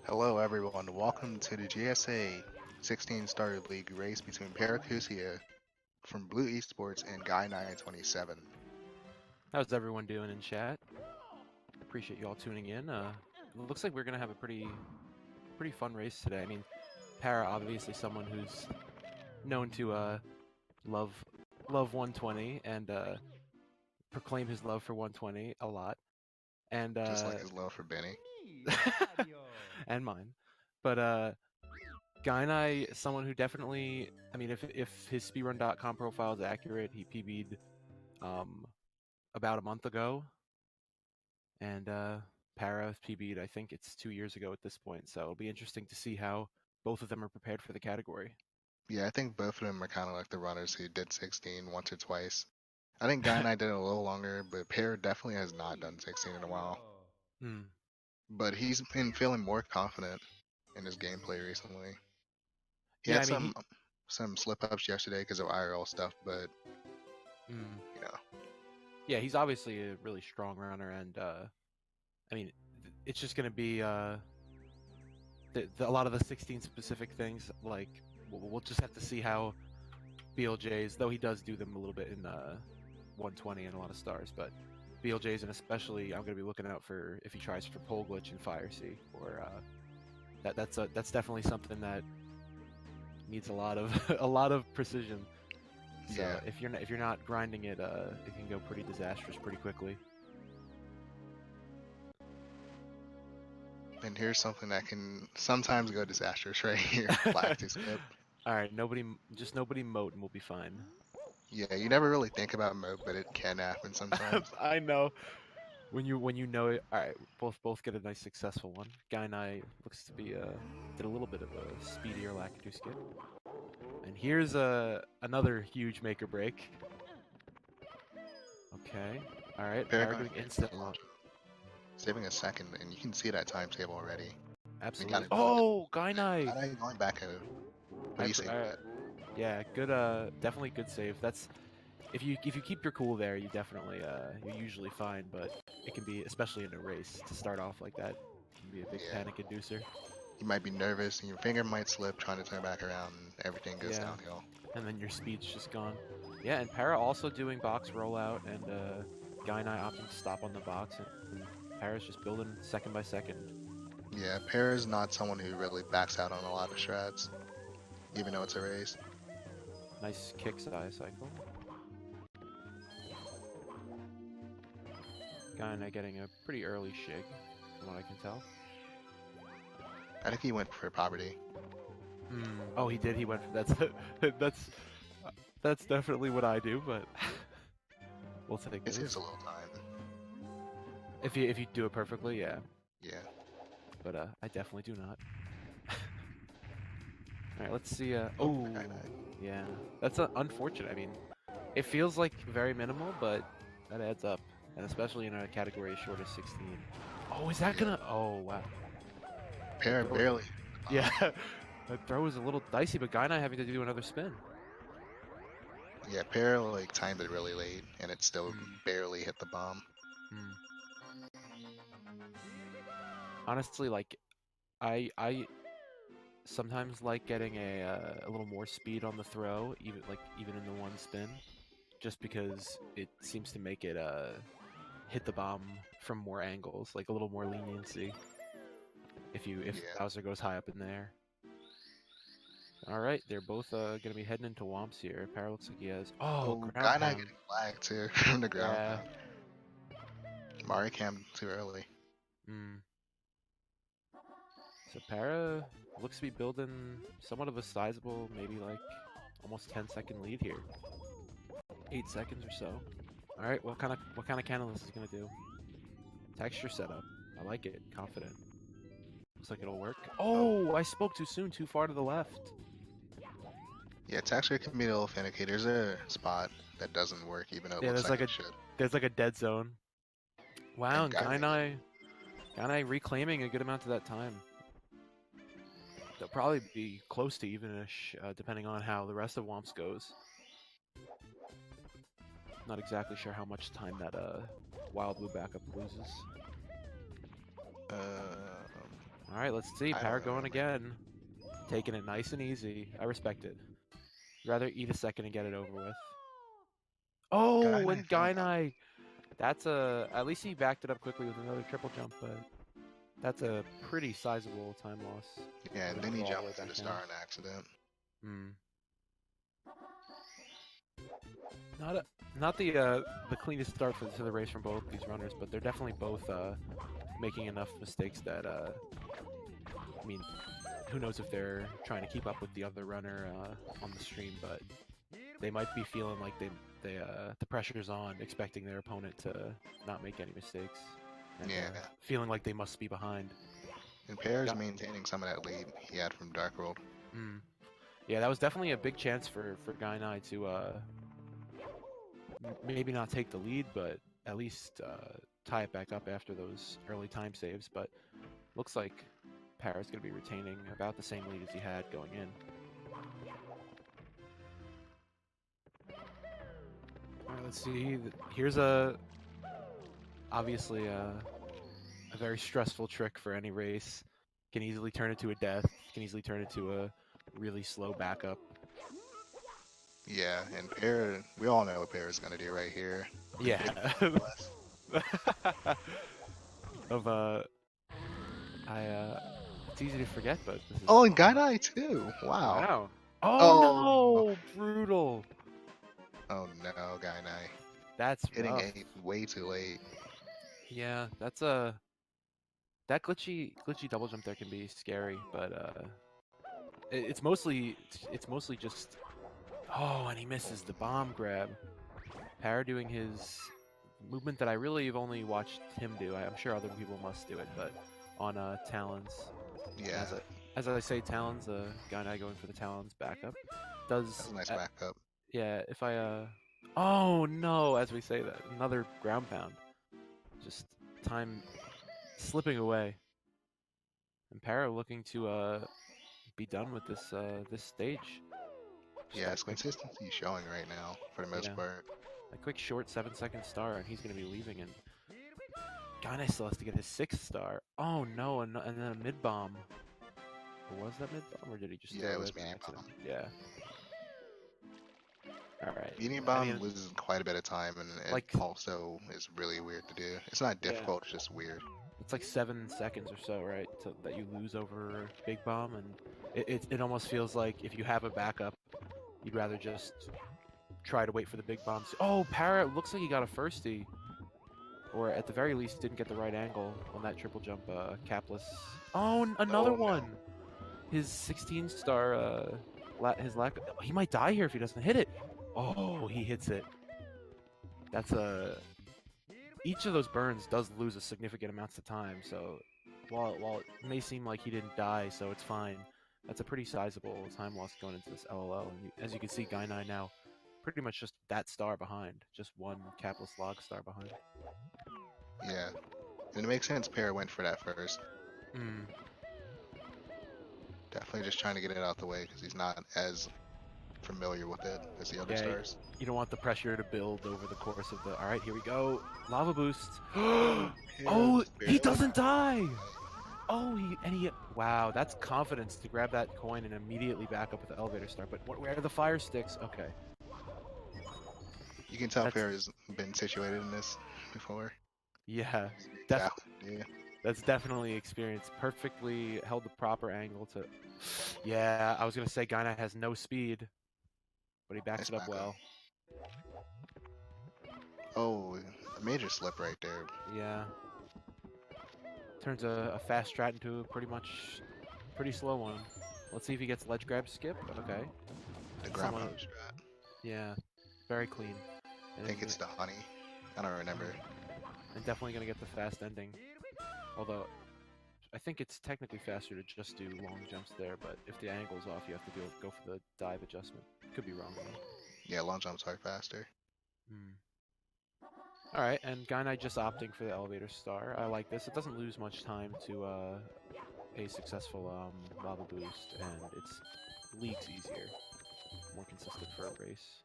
Hello everyone, welcome to the GSA 16 Starter League race between Paracusia from Blue Esports and Gainai27. How's everyone doing in chat? Appreciate you all tuning in. It looks like we're gonna have a pretty fun race today. I mean, Para obviously someone who's known to love 120 and proclaim his love for 120 a lot, and Just like his love for Benny. and mine. But Gainai, someone who definitely, I mean, if his speedrun.com profile is accurate, he PB'd about a month ago. And Para PB'd, I think it's 2 years ago at this point, so it'll be interesting to see how both of them are prepared for the category. Yeah, I think both of them are kind of like the runners who did 16 once or twice. I think Gainai did it a little longer, but Para definitely has not done 16 in a while. Hmm. But he's been feeling more confident in his gameplay recently. He Yeah, had I mean, some slip-ups yesterday because of IRL stuff, but mm, you know, yeah, he's obviously a really strong runner, and I mean, it's just gonna be a lot of the 16 specific things. Like, we'll just have to see how BLJ's, though he does do them a little bit in 120 and a lot of stars, but BLJ's, and especially I'm gonna be looking out for if he tries for pole glitch and fire C, or that's definitely something that needs a lot of a lot of precision. So yeah. if you're not grinding it, it can go pretty disastrous pretty quickly. And here's something that can sometimes go disastrous right here. Flag to skip. All right, just nobody moat, and we'll be fine. Yeah, you never really think about mode, but it can happen sometimes. I know when you know it. All right, both get a nice successful one. Guy and I looks to be did a little bit of a speedier Lakitu skip, and here's another huge make or break. Okay, all right, Para Paragon doing gets instant the lock. launch, saving a second, and you can see that timetable already. We got Absolutely. it going. Oh, Gainai! Going back out, but he saved that. Yeah, good. Definitely good save. That's if you keep your cool there, you definitely you're usually fine. But it can be, especially in a race, to start off like that, can be a big Yeah, panic inducer. you might be nervous, and your finger might slip trying to turn back around, and everything goes Yeah, downhill. and then your speed's just gone. Yeah, and Para also doing box rollout, and Gainai opting to stop on the box, and Para's just building second by second. Yeah, Para's not someone who really backs out on a lot of strats, even though it's a race. Nice kick size cycle. Gainai getting a pretty early shig, from what I can tell. I think he went for property. Oh, he did. He went for that's that's definitely what I do, but we'll take It this. takes a little time. If you do it perfectly, yeah. Yeah. But I definitely do not. All right, let's see. Oh, Yeah, that's unfortunate. I mean, it feels like very minimal, but that adds up, and especially in a category as short as 16. Oh, is that gonna? Oh, wow. Para barely. Yeah, that throw is a little dicey, but Gainai having to do another spin. Yeah, Para like timed it really late, and it still barely hit the bomb. Honestly, like, I sometimes like getting a little more speed on the throw, even in the one spin, just because it seems to make it hit the bomb from more angles, like a little more leniency. If Bowser goes high up in there. All right, they're both gonna be heading into Womps here. Para looks like he has. Oh, ground Gainai pound. getting flagged too from the ground. Yeah. Maricam too early. So Para looks to be building somewhat of a sizable, maybe like almost 10-second lead here. 8 seconds or so. All right, what kind of Canalys is gonna do? Texture setup. I like it. Confident. Looks like it'll work. Oh, I spoke too soon. Too far to the left. Yeah, texture can be a little finicky. There's a spot that doesn't work, even though it looks like it should. There's like a dead zone. Wow, and Gainai reclaiming a good amount of that time. They'll probably be close to even-ish, depending on how the rest of Womps goes. Not exactly sure how much time that Wild Blue backup loses. All right, let's see. I don't Parrot going remember. again. Taking it nice and easy. I respect it. Rather eat a second and get it over with. Oh, Gainai and found out. Gainai. That's a. At least he backed it up quickly with another triple jump, but that's a pretty sizable time loss. Yeah, and Couldn't then go he all the jumped way into back the down. star on accident. Hmm. Not a, not the cleanest start to the race from both these runners, but they're definitely both making enough mistakes that I mean, who knows if they're trying to keep up with the other runner on the stream, but they might be feeling like the pressure's on, expecting their opponent to not make any mistakes, and Yeah, feeling like they must be behind. and Pear's Got, maintaining some of that lead he had from Dark World. yeah, that was definitely a big chance for Gainai to maybe not take the lead, but at least tie it back up after those early time saves. But looks like Parrot's going to be retaining about the same lead as he had going in. All right, let's see. Here's obviously a very stressful trick for any race. Can easily turn into a death. Can easily turn into a really slow backup. Yeah, and Pear, we all know what Pear is gonna do right here. Yeah. Big bless. of it's easy to forget, but this is Oh, and Gainai too. Wow. wow. Oh Oh, no, brutal. oh no, Gainai That's hitting rough. it way too late. Yeah, that's that glitchy double jump there can be scary, but it's mostly just oh, and he misses the bomb grab. Parra doing his movement that I really have only watched him do. I'm sure other people must do it, but on Talons. Yeah, As I say, Talons, the guy and I going for the Talons backup that's does. a nice backup. Yeah, if I oh no, as we say that, another ground pound. Just time slipping away. And Para looking to be done with this stage. Just Yeah, that his quick, consistency showing right now for the most yeah, part. a quick short 7-second star, and he's gonna be leaving. And Gainai still has to get his 6th star. Oh no, and then a mid bomb. Or was that mid bomb, or did he just Yeah, it throw was it by medium accident? bomb. Yeah. All right. Medium I bomb mean, loses quite a bit of time, and it like, also is really weird to do. It's not yeah, difficult; it's just weird. it's like 7 seconds or so, right, that you lose over big bomb, and it almost feels like if you have a backup, you'd rather just try to wait for the big bombs. Oh, Parrot looks like he got a firstie, or at the very least didn't get the right angle on that triple jump capless. Oh, another Oh no! one. His 16 star his lack. He might die here if he doesn't hit it. Oh, he hits it. That's a. Each of those burns does lose a significant amounts of time, so while it may seem like he didn't die, so it's fine. That's a pretty sizable time loss going into this LLL. And as you can see, Gainai now pretty much just that star behind, just one capless log star behind. Yeah, and it makes sense. Pear went for that first. Mm. Definitely just trying to get it out the way because he's not as familiar with it as the other Yeah, stars. you don't want the pressure to build over the course of the. All right, here we go. Lava boost. Pear Oh, just he barely doesn't got die. it. Oh, he. Wow, that's confidence to grab that coin and immediately back up with the elevator star. But where are the fire sticks? Okay, You can tell that's Pear has been situated in this before. yeah, Exactly. Yeah. that's definitely experience. Perfectly held the proper angle to. Yeah, I was gonna say Gaina has no speed, but he backs Nice it up backup. well. Oh, a major slip right there. Yeah, turns a fast strat into a pretty slow one. Let's see if he gets ledge grab skip. Okay, The ground someone. pound strat. Yeah, very clean. I And think it's the honey. I don't remember. and definitely gonna get the fast ending. Although I think it's technically faster to just do long jumps there, but if the angle's off, you have to go for the dive adjustment. Could be wrong though. Yeah, long jumps are faster. Hmm. All right, and Gainai just opting for the elevator star. I like this. It doesn't lose much time to a successful lava boost, and it's leagues easier, more consistent for a race.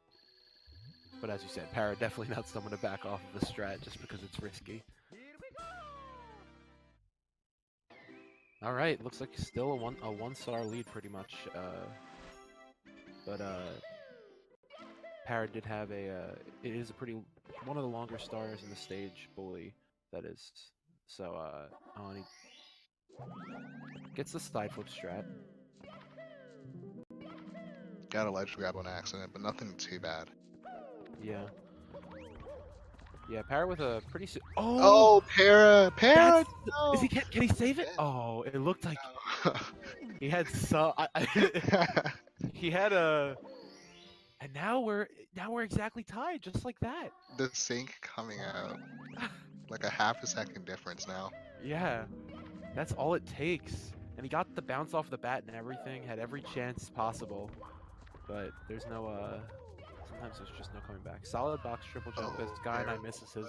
But as you said, Para definitely not someone to back off of the strat just because it's risky. All right, looks like still a one-star lead pretty much. But Parrot did have it is a one of the longer stars in the stage bully, that is. So and he gets the side flip strat. Got a ledge grab on accident, but nothing too bad. Yeah. Yeah, Parrot with a pretty Oh, Para, is no! can he save it? Oh, it looked like No. he had he had a and now we're exactly tied just like that. The sync coming out. Like a half a second difference now. Yeah. That's all it takes. And he got the bounce off the bat and everything, had every chance possible. But there's no sometimes there's just no coming back. Solid box triple jump as Gainai misses his.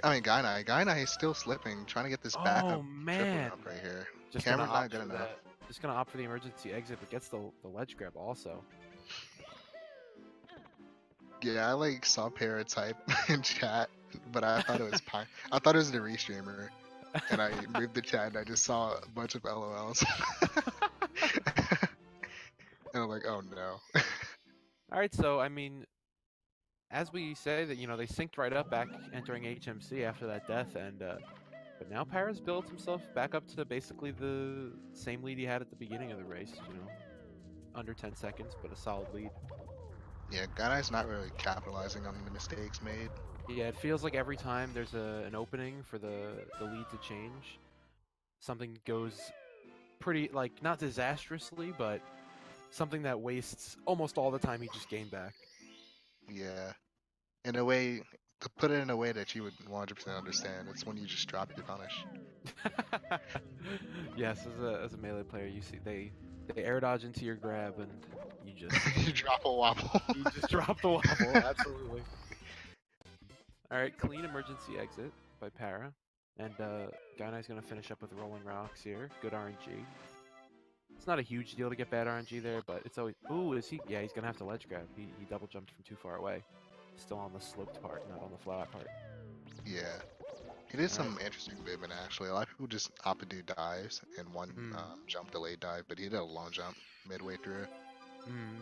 I mean, Gainai is still slipping, trying to get this backup triple jump right here. Just Camera's not good enough. Just gonna opt for the emergency exit, but gets the ledge grab also. Yeah, I like saw Para type in chat, but I thought it was I thought it was the restreamer, and I moved the chat and I just saw a bunch of LOLs. And I'm like, oh no. All right, so I mean, as we say that, you know, they synced right up back entering HMC after that death, and but now Para's built himself back up to basically the same lead he had at the beginning of the race. You know, under 10 seconds, but a solid lead. Yeah, Gainai's not really capitalizing on the mistakes made. Yeah, it feels like every time there's an opening for the lead to change, something goes pretty, like, not disastrously, but something that wastes almost all the time he just gained back. Yeah. In a way, to put it in a way that you would 100% understand, it's when you just drop your punish. Yes, as a melee player, you see they air dodge into your grab and you just you drop a wobble. you just drop the wobble. Absolutely. All right, clean emergency exit by Para, and Gainai's gonna finish up with rolling rocks here. Good RNG. It's not a huge deal to get bad RNG there, but it's always. Ooh, is he? Yeah, he's gonna have to ledge grab. He double jumped from too far away. Still on the sloped part, not on the flat part. Yeah. He did some interesting movement actually. A lot of people just opt to do dives and one jump delayed dive, but he did a long jump midway through.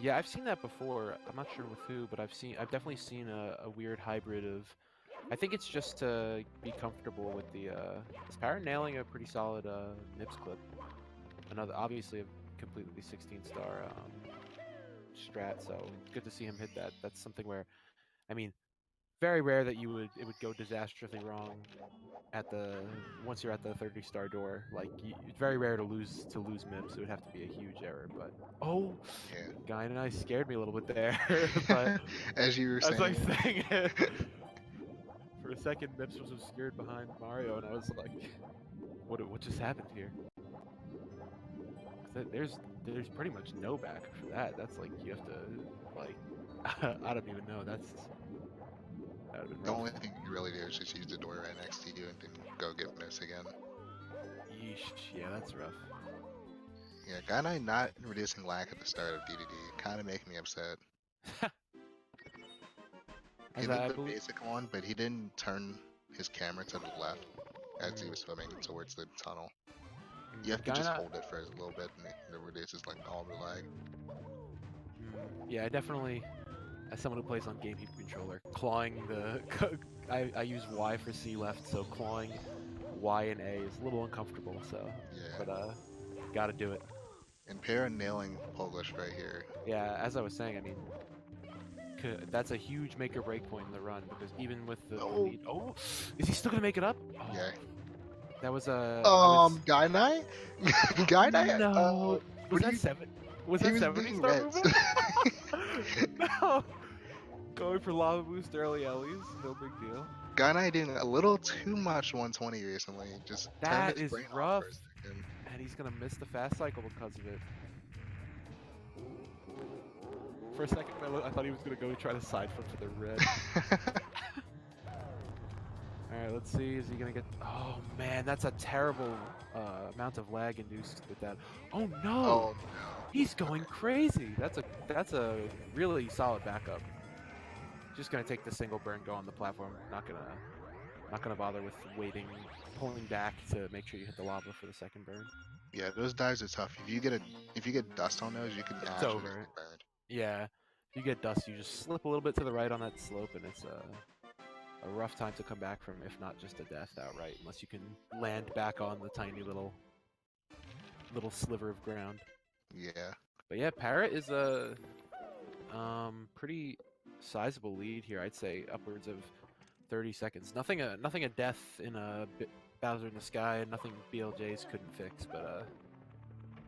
Yeah, I've seen that before. I'm not sure with who, but I've definitely seen a weird hybrid of. I think it's just to be comfortable with the. Is Para nailing a pretty solid Nips clip? Another, obviously a completely 16-star strat, so good to see him hit that. That's something where, I mean, very rare that it would go disastrously wrong at once you're at the 30-star door. Like it's very rare to lose MIPS. It would have to be a huge error. But yeah, Gainai scared me a little bit there. But as you were saying, like saying it. For a second, MIPS was obscured behind Mario, and I was like, what just happened here? There's pretty much no back for that. That's like you have to like I don't even know. That would have been rough. The only thing you really do is just use the door right next to you and then go get miss again. Yeesh, yeah, that's rough. Yeah, Gainai not reducing lag at the start of DDD kind of making me upset. He did the basic one, but he didn't turn his camera to the left as he was swimming towards the tunnel. You have to just hold it for a little bit and it reduces like all the lag. Yeah, I definitely, as someone who plays on GameCube controller, clawing I use Y for C left, so clawing Y and A is a little uncomfortable, so, yeah. But gotta do it. And Para nailing Polish right here. Yeah, as I was saying, I mean, that's a huge make or break point in the run, because even with the lead, is he still gonna make it up? Oh. Yeah. That was a. Gainai? Gainai? No. Was that 7? Was that 70-star movement? No. Going for lava boost early Ellie's, no big deal. Gainai doing a little too much 120 recently. Just that is rough. And he's gonna miss the fast cycle because of it. For a second, I thought he was gonna go try to side flip for the red. Alright, let's see, is he gonna get... Oh man, that's a terrible amount of lag induced with that. Oh no! Oh no. He's going crazy! That's a really solid backup. Just gonna take the single burn, go on the platform. Not gonna bother with waiting pulling back to make sure you hit the lava for the second burn. Yeah, those dives are tough. If you get dust on those, you can It's actually over. get burned. Yeah, if you get dust, you just slip a little bit to the right on that slope, and it's a rough time to come back from, if not just a death outright, unless you can land back on the tiny little sliver of ground. Yeah. But yeah, Parrot is a pretty sizable lead here. I'd say upwards of 30 seconds. Nothing a death in a Bowser in the Sky. Nothing BLJs couldn't fix, but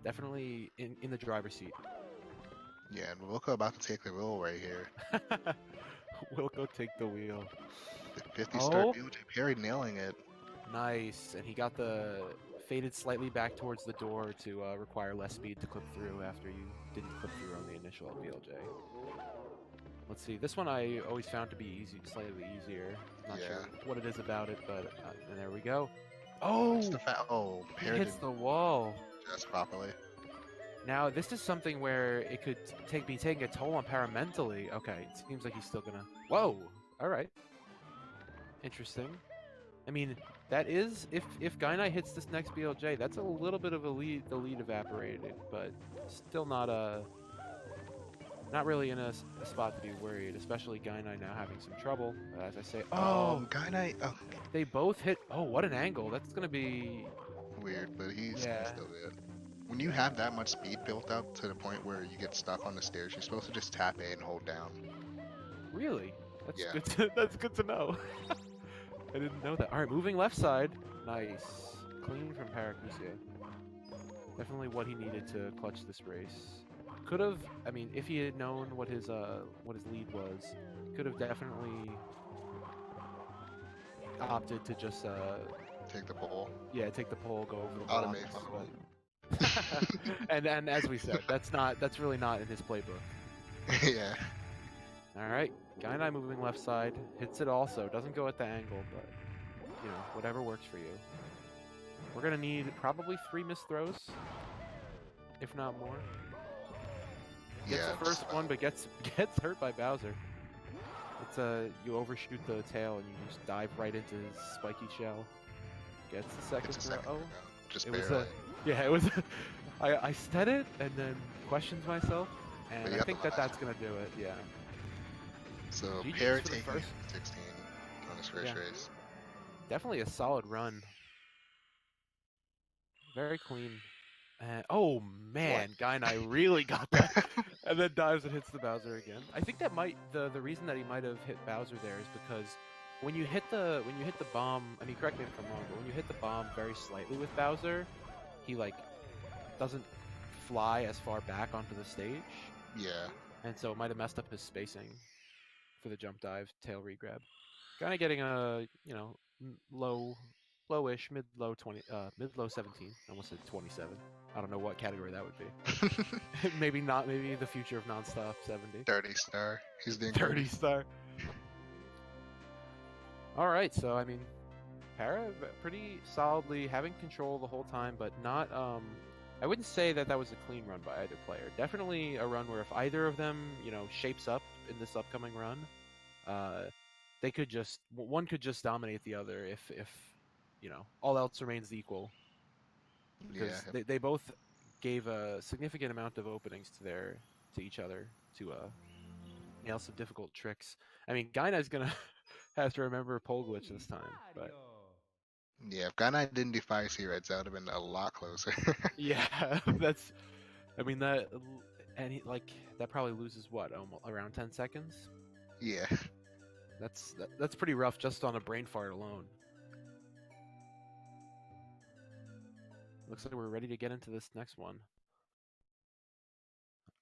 definitely in the driver's seat. Yeah, and Wilco about to take the wheel right here. Wilco take the wheel. The 50-star BLJ Perry nailing it. Nice, and he got the faded slightly back towards the door to require less speed to clip through after you didn't clip through on the initial BLJ. Let's see, this one I always found to be slightly easier. Not sure what it is about it, but and there we go. Oh! Perry hits the wall. Just properly. Now, this is something where it could be taking a toll on Para mentally. Okay, it seems like he's still gonna... Whoa! Alright. Interesting. I mean, that is... If Gainai hits this next BLJ, that's a little bit of a lead. The lead evaporated, but still not not really in a spot to be worried, especially Gainai now having some trouble. As I say... Oh! Gainai... Oh. They both hit... Oh, what an angle. That's gonna be... Weird, but he's still good. When you have that much speed built up to the point where you get stuck on the stairs, you're supposed to just tap A and hold down. Really? That's good. That's good to know. I didn't know that. All right, moving left side. Nice, clean from Paracusia. Definitely what he needed to clutch this race. Could have. I mean, if he had known what his lead was, could have definitely opted to just take the pole. Yeah, take the pole, go over the automate. and as we said, that's really not in his playbook. Yeah. All right, Gainai moving left side, hits it also. Doesn't go at the angle, but you know, whatever works for you. We're gonna need probably 3 missed throws, if not more. Gets the first one, but gets hurt by Bowser. It's you overshoot the tail and you just dive right into his spiky shell. Gets the second throw. Just barely. It was. I said it and then questioned myself, and I think that's gonna do it. Yeah. So Pear taking 16 on his first race. Definitely a solid run. Very clean. Oh man, Gainai really got that, and then dives and hits the Bowser again. I think that might the reason that he might have hit Bowser there is because when you hit the bomb. I mean, correct me if I'm wrong, but when you hit the bomb very slightly with Bowser, he like doesn't fly as far back onto the stage. Yeah. And so it might have messed up his spacing for the jump dive tail regrab. Kind of getting a lowish mid-low 17. I almost said 27. I don't know what category that would be. Maybe not. Maybe the future of nonstop 70. 30-star. He's doing 30-star. All right. So I mean, Para pretty solidly having control the whole time, but not. I wouldn't say that was a clean run by either player. Definitely a run where if either of them, shapes up in this upcoming run, they could one could just dominate the other if all else remains equal. Because they both gave a significant amount of openings to each other to nail some difficult tricks. I mean, Gainai's gonna have to remember pole glitch this time, but. Yeah, if Gainai didn't do fire C-Reds, that would have been a lot closer. Yeah, I mean that, and that probably loses what, around 10 seconds? Yeah. That's pretty rough just on a brain fart alone. Looks like we're ready to get into this next one.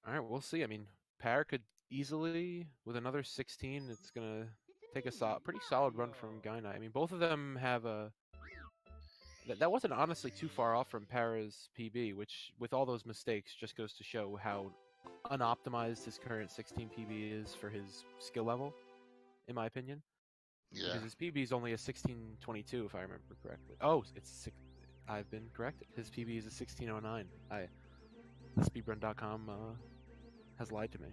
All right, we'll see. I mean, Par could easily, with another 16, it's gonna take a pretty solid run from Gainai. I mean, both of them have a. That wasn't honestly too far off from Para's PB, which, with all those mistakes, just goes to show how unoptimized his current 16 PB is for his skill level, in my opinion. Yeah. Because his PB is only a 1622, if I remember correctly. Oh, I've been corrected. His PB is a 1609. Speedrun.com has lied to me.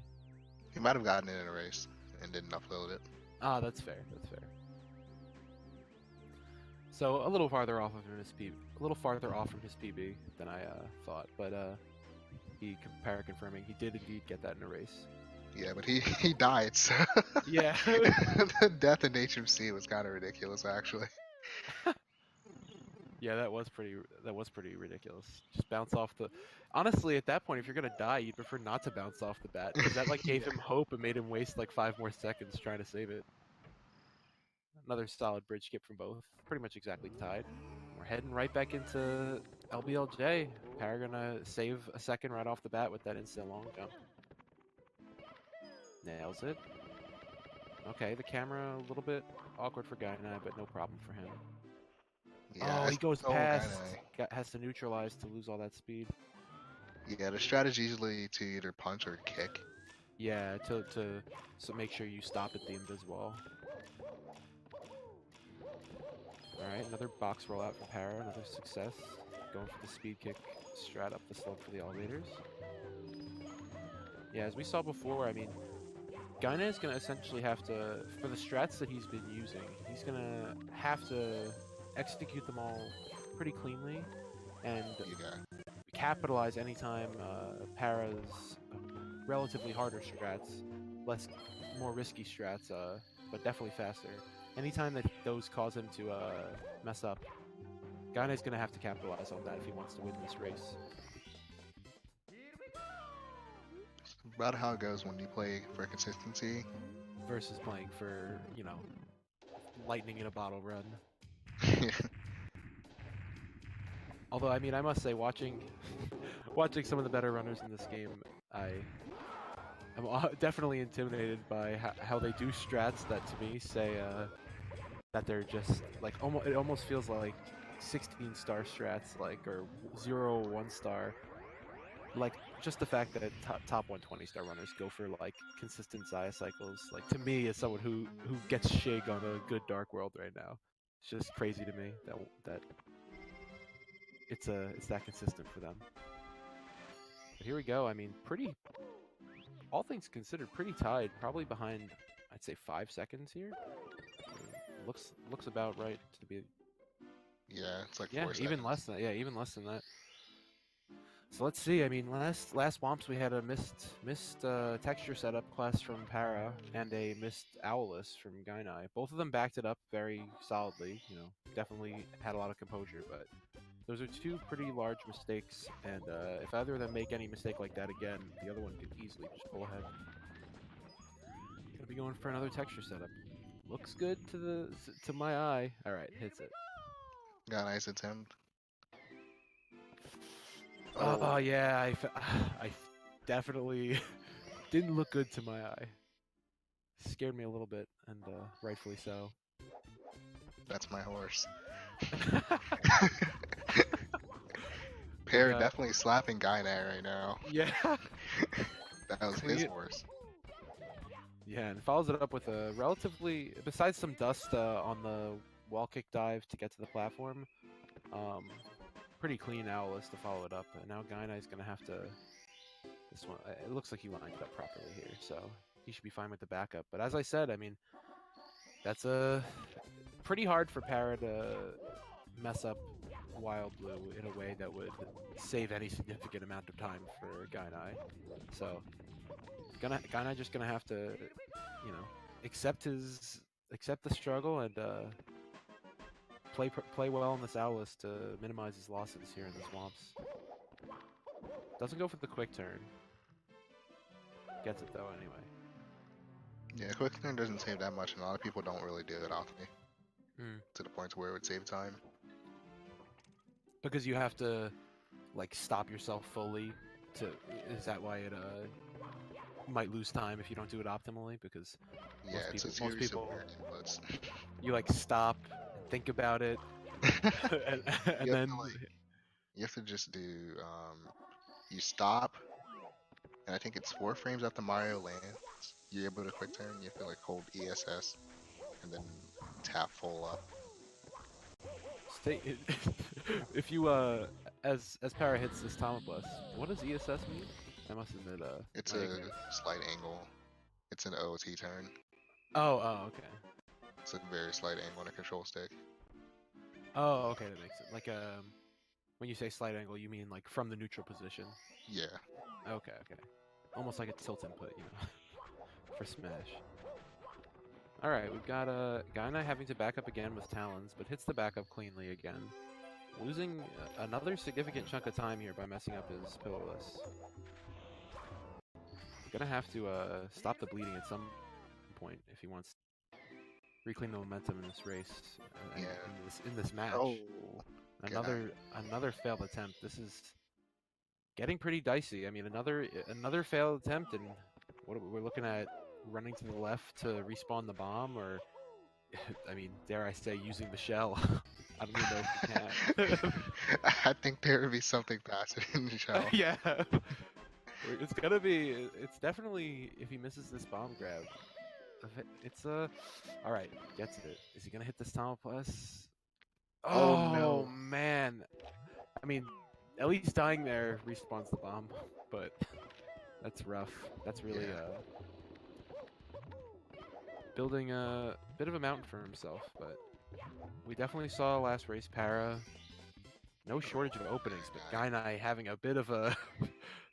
He might have gotten it in a race and didn't upload it. Ah, that's fair. That's fair. So a little farther off of his PB, a little farther off from his PB than I thought, but he confirming he did indeed get that in a race. Yeah, but he died. So yeah, the death in HMC was kind of ridiculous, actually. Yeah, that was pretty ridiculous. Just bounce off the. Honestly, at that point, if you're gonna die, you'd prefer not to bounce off the bat because that like gave him hope and made him waste like 5 more seconds trying to save it. Another solid bridge skip from both. Pretty much exactly tied. We're heading right back into LBLJ. Para gonna save a second right off the bat with that instant long jump. Nails it. Okay, the camera a little bit awkward for Gainai, but no problem for him. Yeah, oh, he goes past. Has to neutralize to lose all that speed. Yeah, the strategy is usually to either punch or kick. Yeah, to so make sure you stop at the invisible. Alright, another box rollout for Para, another success. Going for the speed kick strat up the slope for the elevators. Yeah, as we saw before, I mean, Gainai is going to essentially have to, for the strats that he's been using, he's going to have to execute them all pretty cleanly and capitalize anytime Para's relatively harder strats, more risky strats, but definitely faster. Anytime that those cause him to mess up, Gainai's going to have to capitalize on that if he wants to win this race. It's about how it goes when you play for consistency. Versus playing for, you know, lightning in a bottle run. Although, I mean, I must say, watching some of the better runners in this game, I'm definitely intimidated by how they do strats that, to me, say that they're just like it almost feels like 16-star strats, like, or 0 1-star. Like, just the fact that top 120-star runners go for like consistent Zaya cycles, like, to me, as someone who gets shig on a good Dark World right now, it's just crazy to me that it's that consistent for them. But here we go. I mean, all things considered, pretty tied. Probably behind, I'd say, 5 seconds here. Looks about right to be. Yeah, it's like 4 seconds. Even less than that. Yeah, even less than that. So let's see. I mean, last Womps we had a missed texture setup class from Para and a missed Owlus from Gainai. Both of them backed it up very solidly. You know, definitely had a lot of composure, but those are 2 pretty large mistakes. And if either of them make any mistake like that again, the other one could easily just pull ahead. Gonna be going for another texture setup. Looks good to my eye. All right, hits it. Got a nice attempt. Oh yeah, I definitely didn't look good to my eye. Scared me a little bit, and rightfully so. That's my horse. Para definitely slapping Gainai right now. Yeah. That was his horse. Yeah, and follows it up with a relatively, besides some dust on the wall kick dive to get to the platform, pretty clean Owlus to follow it up. And now Gainai's going to have to, this one, it looks like he lined it up properly here, so he should be fine with the backup. But as I said, I mean, that's pretty hard for Para to mess up Wild Blue in a way that would save any significant amount of time for Gainai. So Gainai just gonna have to, you know, accept the struggle and play well in this Owlus to minimize his losses here in the swamps. Doesn't go for the quick turn. Gets it though anyway. Yeah, quick turn doesn't save that much, and a lot of people don't really do it often. To the point where it would save time. Because you have to, like, stop yourself fully to. Is that why it might lose time if you don't do it optimally? Because most people you like stop, think about it, and then you have to just do you stop, and I think it's 4 frames after Mario lands. You're able to quick turn. You have to like hold ESS and then tap full up. If you as Para hits this Tama Blast, what does ESS mean? That must have been it's a slight angle. It's an OT turn. Oh, okay. It's a very slight angle on a control stick. Oh, okay, that makes it like when you say slight angle, you mean like from the neutral position. Yeah. Okay, okay. Almost like a tilt input, you know, for Smash. All right, we've got Gainai having to back up again with Talons, but hits the backup cleanly again, losing another significant chunk of time here by messing up his pillarless. Gonna have to stop the bleeding at some point if he wants to reclaim the momentum in this race and Yeah. in this match. Oh. Good night. Another failed attempt. This is getting pretty dicey. I mean, another failed attempt, and what we're looking at running to the left to respawn the bomb, or I mean, dare I say, using the shell. I don't even know if you can. I think there would be something faster in the show. Yeah, it's gonna be. It's definitely if he misses this bomb grab. It's all right. Gets it. Is he gonna hit this Tunnel Plus? Oh Oh no. man. I mean, at least dying there respawns the bomb, but that's rough. That's really Yeah. building a bit of a mountain for himself. But we definitely saw last race Para. No shortage of openings, but Gainai having a bit of a,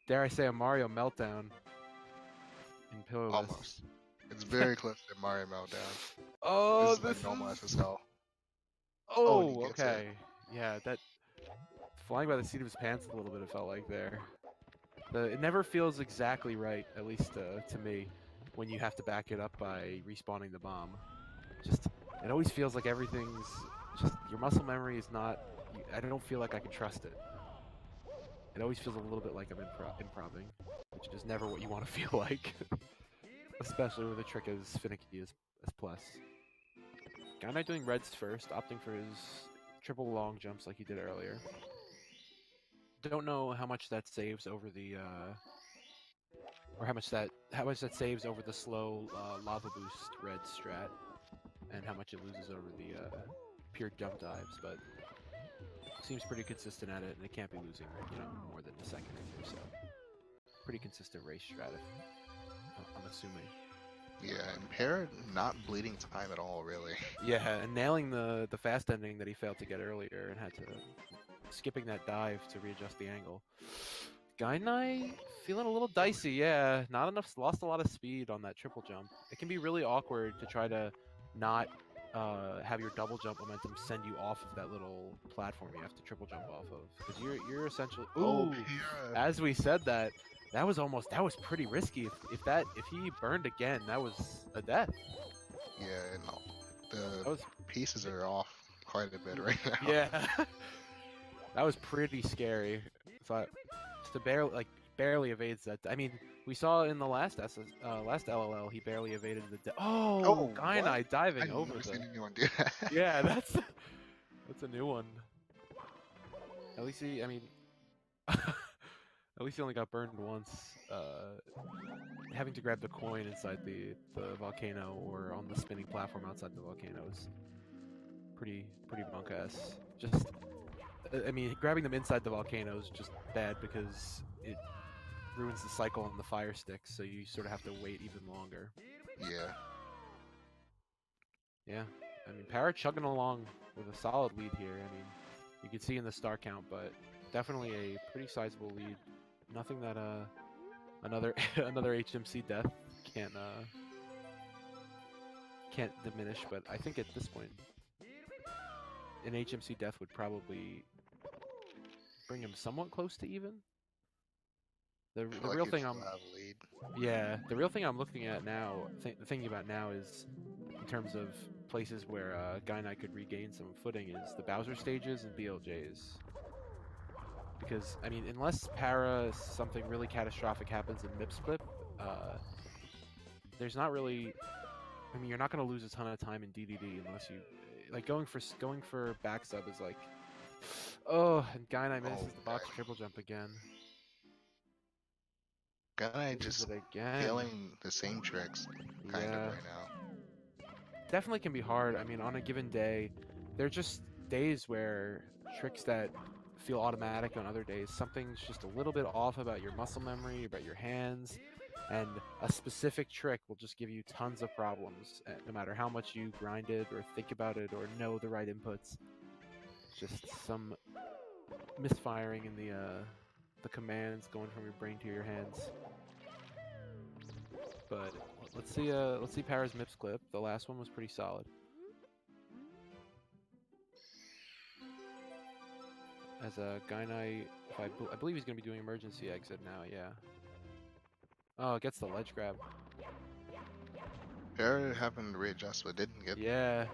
dare I say, a Mario meltdown in Pillarless. Almost. It's very close to Mario Meltdown. This Oh, is like normal is. SSL. Oh, and he Oh, gets it. okay. Yeah, that flying by the seat of his pants a little bit. It felt like there. It never feels exactly right, at least to me, when you have to back it up by respawning the bomb. Just it always feels like everything's just your muscle memory is not. I don't feel like I can trust it. It always feels a little bit like I'm improving, which is never what you want to feel like, especially with a trick as finicky as plus. Gainai doing reds first, opting for his triple long jumps like he did earlier. Don't know how much that saves over the or how much that saves over the slow lava boost red strat, and how much it loses over the pure jump dives, but seems pretty consistent at it, and it can't be losing, you know, more than a second or two, so pretty consistent race strat, I'm assuming. Yeah, and Parrot not bleeding time at all, really. Yeah, and nailing the fast ending that he failed to get earlier and had to skipping that dive to readjust the angle. Gainai feeling a little dicey, yeah. Not enough, lost a lot of speed on that triple jump. It can be really awkward to try to not have your double jump momentum send you off of that little platform you have to triple jump off of, because you're essentially. Oh, Ooh, Parrot. as we said that, that was pretty risky. If he burned again, that was a death. Yeah, no. That The was pieces are off quite a bit right now. yeah. That was pretty scary. So to barely evades that. I mean, we saw in the last last LLL he barely evaded the. Oh, Oh, what? Gainai I diving over never the. seen anyone do that. Yeah, that's a new one. At least he, I mean, at least he only got burned once. Having to grab the coin inside the volcano or on the spinning platform outside the volcano is pretty monk ass. Just I mean, grabbing them inside the volcano is just bad because it ruins the cycle on the fire sticks, so you sort of have to wait even longer. Yeah. Yeah, I mean, Para chugging along with a solid lead here. I mean, you can see in the star count, but definitely a pretty sizable lead. Nothing that another another HMC death can't can't diminish. But I think at this point, an HMC death would probably bring him somewhat close to even. The I feel like real he'd thing still have a lead. yeah, the real thing I'm looking at now, thinking about now is in terms of places where Gainai could regain some footing is the Bowser stages and BLJs. Because I mean, unless something really catastrophic happens in Mip Split, there's not really. I mean, you're not going to lose a ton of time in DDD unless you like going for back sub is like, oh, and Gainai misses the box triple jump again. Guy Misses just it again. failing the same tricks, kind of Yeah. right now. Definitely can be hard. I mean, on a given day, there are just days where tricks that feel automatic on other days, something's just a little bit off about your muscle memory, about your hands, and a specific trick will just give you tons of problems, no matter how much you grind it or think about it or know the right inputs. Just some misfiring in the commands going from your brain to your hands. But let's see Para's MIPS clip. The last one was pretty solid. As a Gainai, I believe he's gonna be doing emergency exit now. Yeah. Oh, it gets the ledge grab. Para happened to readjust, but didn't get. Yeah.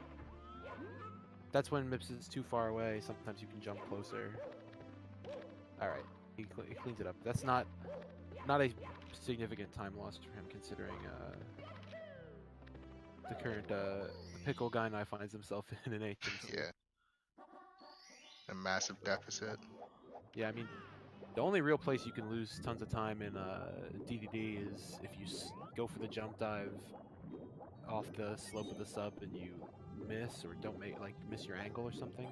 That's when MIPS is too far away. Sometimes you can jump closer. All right, he cleans it up. That's not a significant time loss for him, considering the current pickle Gainai finds himself in an HMC. Yeah. A massive deficit. Yeah, I mean, the only real place you can lose tons of time in DDD is if you go for the jump dive off the slope of the sub and you miss or don't miss your angle or something,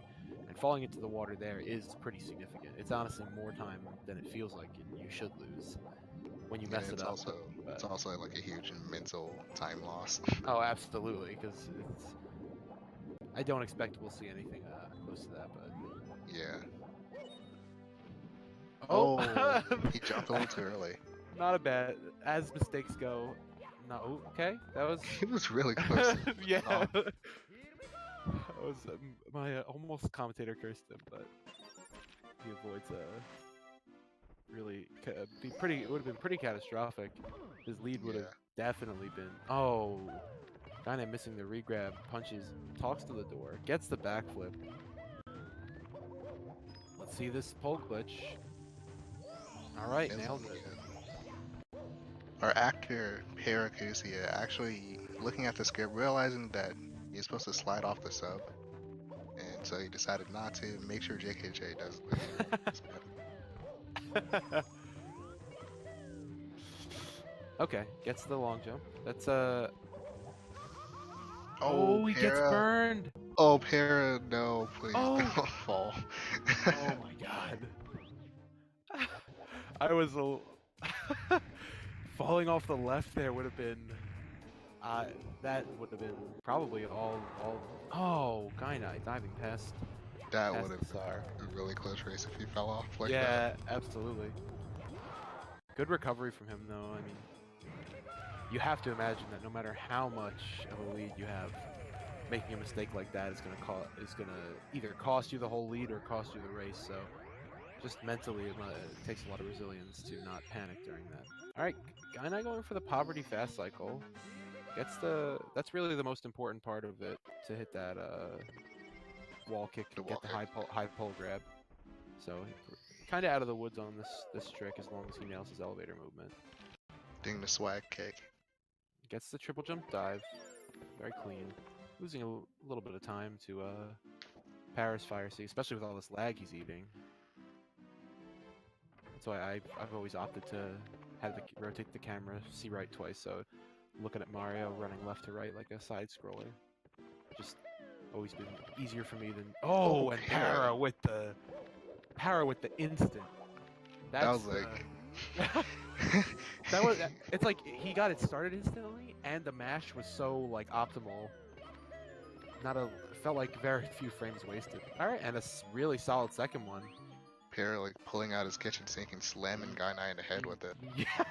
and falling into the water there is pretty significant. It's honestly more time than it feels like you should lose when you mess it up. It's also like a huge mental time loss. Oh, absolutely, because I don't expect we'll see anything close to that, but yeah. oh, he jumped a little too early. Not a bad, as mistakes go. No, okay, that was. He was really close. Yeah. That was my almost commentator cursed him, but he avoids really be pretty. It would have been pretty catastrophic. His lead would have definitely been. Oh, kind of missing the regrab. Punches, talks to the door, gets the backflip. Let's see this pole glitch. All right, nailed it. Our actor Paracusia actually looking at the script, realizing that he's supposed to slide off the sub, and so he decided not to. Make sure JKJ does lose. Okay, gets the long jump. That's Oh, he gets burned. Oh, Para, no, please don't fall. Oh my god. I was falling off the left there would have been that would have been probably all oh, Gainai diving past. That would have been a really close race if he fell off like that. Yeah, absolutely. Good recovery from him though. I mean, you have to imagine that no matter how much of a lead you have, making a mistake like that is gonna either cost you the whole lead or cost you the race. So just mentally, it takes a lot of resilience to not panic during that. All right, Gainai going for the poverty fast cycle. That's really the most important part of it, to hit that wall kick and get the high pole grab. So kind of out of the woods on this trick as long as he nails his elevator movement. Doing the swag kick. Gets the triple jump dive, very clean. Losing a little bit of time to Para's fire C, especially with all this lag he's eating. That's why I've always opted to rotate the camera, see right twice, so looking at Mario running left to right like a side scroller. Just always been easier for me than and Para with the instant. That was like it's like he got it started instantly and the mash was so like optimal. Felt like very few frames wasted. Alright, and a really solid second one. Para like pulling out his kitchen sink and slamming Gainai in the head with it. Yeah.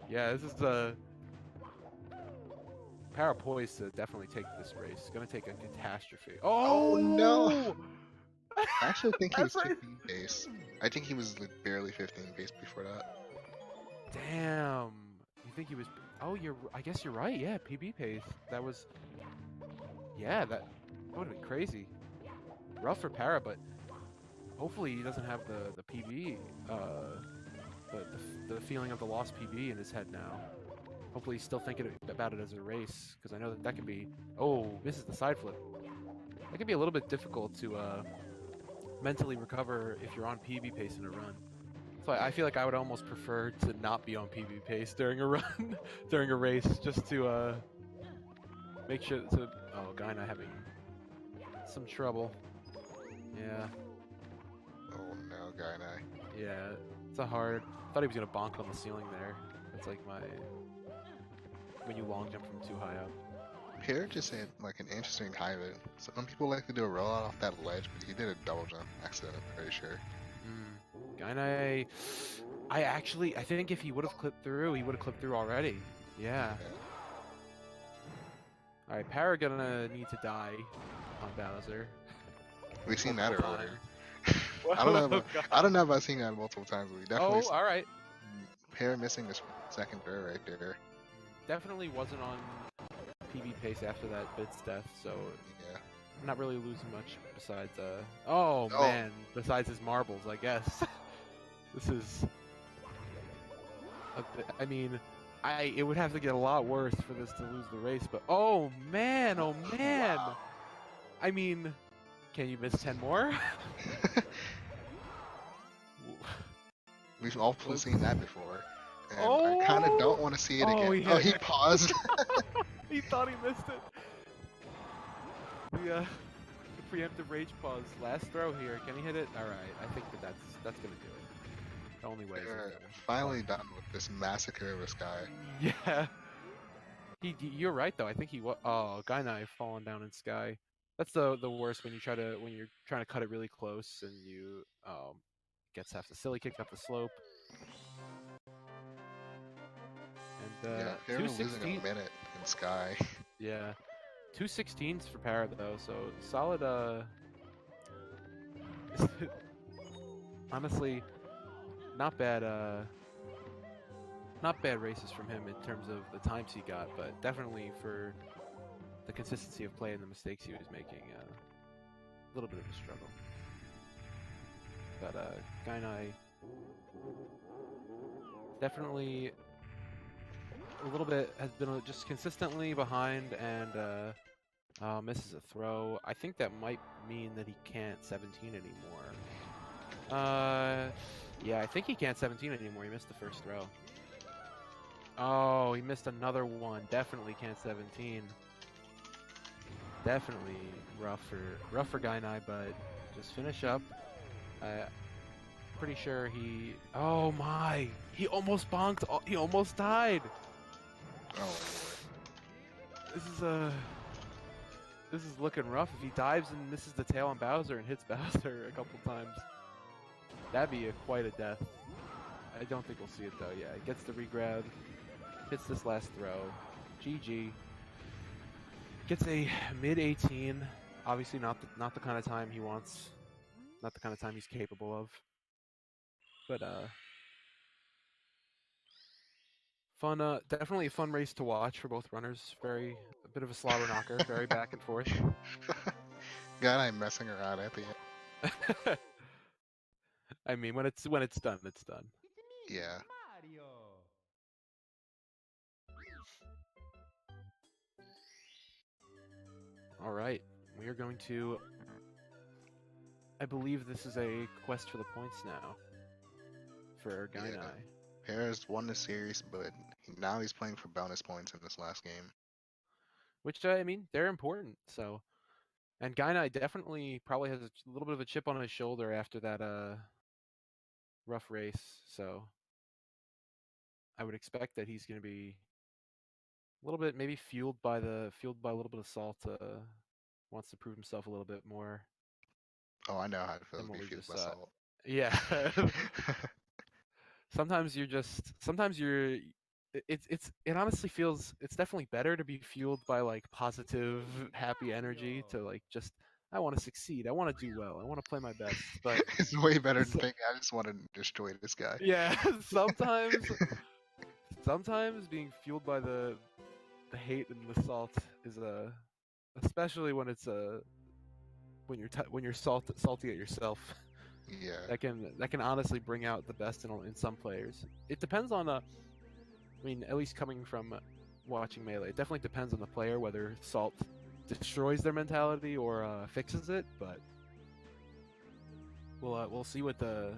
Yeah, this is Para poised to definitely take this race. It's gonna take a catastrophe. Oh no! I actually think he was 15 pace. I think he was like barely 15 pace before that. Damn. You think he was? Oh, I guess you're right. Yeah, PB pace. That was. Yeah, that would have been crazy. Rough for Para, but hopefully he doesn't have the PB, the feeling of the lost PB in his head now. Hopefully he's still thinking about it as a race, because I know that can be. Oh, misses the side flip. That can be a little bit difficult to mentally recover if you're on PB pace in a run. So I feel like I would almost prefer to not be on PB pace during a run, during a race, just to make sure to. Oh, Gainai having some trouble. Yeah. Oh no, Gainai. Yeah, it's a hard. I thought he was gonna bonk on the ceiling there. It's like when you long jump from too high up. Pierre just had like an interesting timing. Some people like to do a rollout off that ledge, but he did a double jump accident, I'm pretty sure. Gainai, I think if he would have clipped through, he would have clipped through already. Yeah. All right, Para gonna need to die on Bowser. We've seen that multiple earlier. times. I don't know. Oh, About, I don't know about seeing that multiple times. But we definitely oh, all right. Pierre missing this second throw right there. Definitely wasn't on PB pace after that Bit's death, so Yeah. not really losing much besides oh man, besides his marbles, I guess. This is I mean, it would have to get a lot worse for this to lose the race, but oh man, Wow. I mean, can you miss 10 more? We've also seen that before. And oh, I kind of don't want to see it again. Yeah. He paused. He thought he missed it. The preemptive rage pause. Last throw here. Can he hit it? All right. I think that's gonna do it. The only way. Finally done with this massacre of this guy. Yeah. You're right though. I think he was. Oh, Gainai falling down in sky. That's the worst when you're trying to cut it really close and you gets half the silly kick up the slope. And Yeah, Para losing a minute in sky. Yeah. 216s for Para though, so solid honestly not bad races from him in terms of the times he got, but definitely for the consistency of play and the mistakes he was making, a little bit of a struggle. But Gainai definitely a little bit has been just consistently behind and misses a throw. I think that might mean that he can't 17 anymore. Yeah, I think he can't 17 anymore. He missed the first throw. Oh, he missed another one. Definitely can't 17. Definitely rough for Gainai, but just finish up. Pretty sure he. Oh my! He almost bonked. He almost died. Oh. This is looking rough. If he dives and misses the tail on Bowser and hits Bowser a couple times, that'd be quite a death. I don't think we'll see it though. Yeah, gets the regrab, hits this last throw. GG. Gets a mid-18. Obviously not the kind of time he wants, not the kind of time he's capable of. But fun, definitely a fun race to watch for both runners. A bit of a slobber knocker, very back and forth. Gainai messing around at the end. I mean, when it's done, it's done. Yeah. All right, we are going to. I believe this is a quest for the points now. For Gainai. Yeah. Para's won the series, but now he's playing for bonus points in this last game. Which, I mean, they're important, so... And Gainai definitely probably has a little bit of a chip on his shoulder after that rough race, so... I would expect that he's going to be a little bit, maybe fueled by a little bit of salt, wants to prove himself a little bit more. Oh, I know how it feels to be fueled by salt. Yeah. Sometimes it honestly feels, it's definitely better to be fueled by like positive, happy energy to like just, I want to succeed, I want to do well, I want to play my best. But it's way better than thinking I just want to destroy this guy. Yeah, sometimes being fueled by the hate and the salt is especially when it's when you're salty at yourself. Yeah. That can honestly bring out the best in some players. It depends on I mean, at least coming from watching Melee, it definitely depends on the player whether salt destroys their mentality or fixes it. But we'll see what the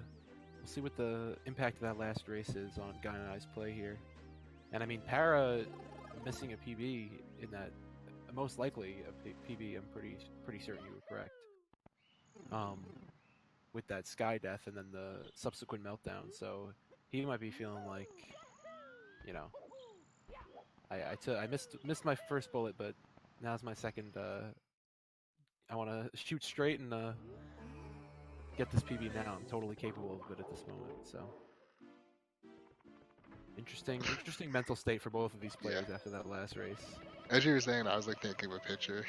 impact of that last race is on Gainai's play here. And I mean, Para missing a PB in that, most likely a PB. I'm pretty certain you were correct. With that sky death and then the subsequent meltdown, so he might be feeling like, you know, I missed my first bullet, but Now's my second. I want to shoot straight and get this PB now. I'm totally capable of it at this moment. So interesting mental state for both of these Yeah. players after that last race. As you were saying, I was like thinking of a picture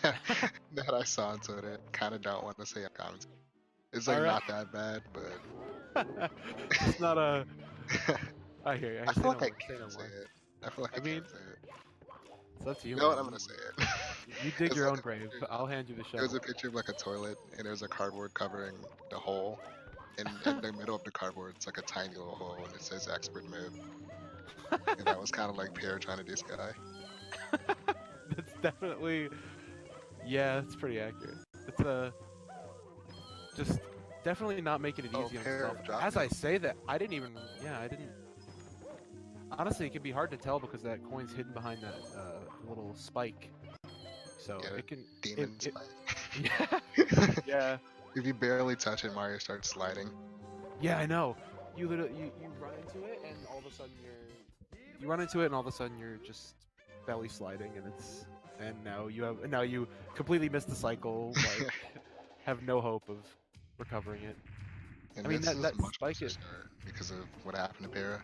that I saw on Twitter. Kind of don't want to say a comment. It's All like right. not that bad, but It's not a. I hear you. I Say feel no like I more. Say no can say more. it. I feel like I I mean, can't say it. it's up to you, You know man. what? I'm gonna say it. You dig It's your like own grave. I'll hand you the it was shovel. a picture of like a toilet, and there's a cardboard covering the hole, and in the middle of the cardboard, it's like a tiny little hole, and it says "expert move," and that was kind of like Pierre trying to do Sky. That's definitely. Yeah, it's pretty accurate. It's just definitely not making it Oh, easy on Pierre himself. As dropping. I say that, I didn't even. Yeah, I didn't. Honestly, it can be hard to tell because that coin's hidden behind that little spike. So Get it? it can. Demon It spike. yeah. Yeah. If you barely touch it, Mario starts sliding. Yeah, I know. You literally you run into it and all of a sudden you run into it and all of a sudden you're just belly sliding and now you completely miss the cycle, like have no hope of recovering it. I And mean this is that much spike closer it start because of what happened to Para.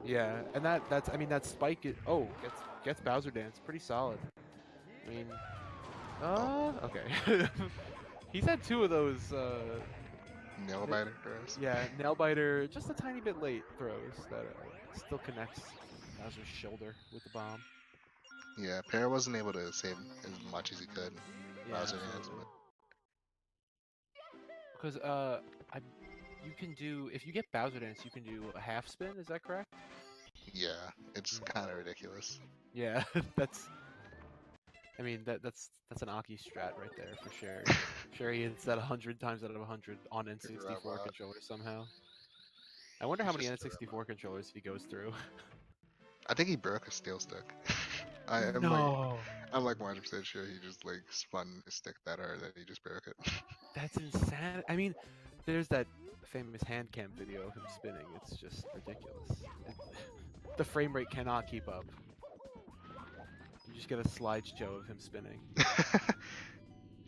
yeah, and that's I mean that spike it gets Bowser Dance pretty solid. I mean Oh, okay. He's had two of those nail Th- biter throws. yeah, nail biter, just a tiny bit late throws that still connects Bowser's shoulder with the bomb. Yeah, Para wasn't able to save as much as he could. Yeah, Bowser is, absolutely. but Because I you can do if you get Bowser Dance, you can do a half spin. Is that correct? yeah, it's kind of ridiculous. Yeah, that's. I mean that's an Aki strat right there for sure. Sure, he hits that 100 times out of 100 on N64 Robot. controller somehow. I wonder how He's many just N64 controllers he goes through. I think he broke a steel stick. I am like No. I'm like 100% sure he just like spun his stick that hard that he just broke it. That's insane. I mean, there's that famous hand cam video of him spinning. It's just ridiculous. The frame rate cannot keep up. You just get a slideshow of him spinning.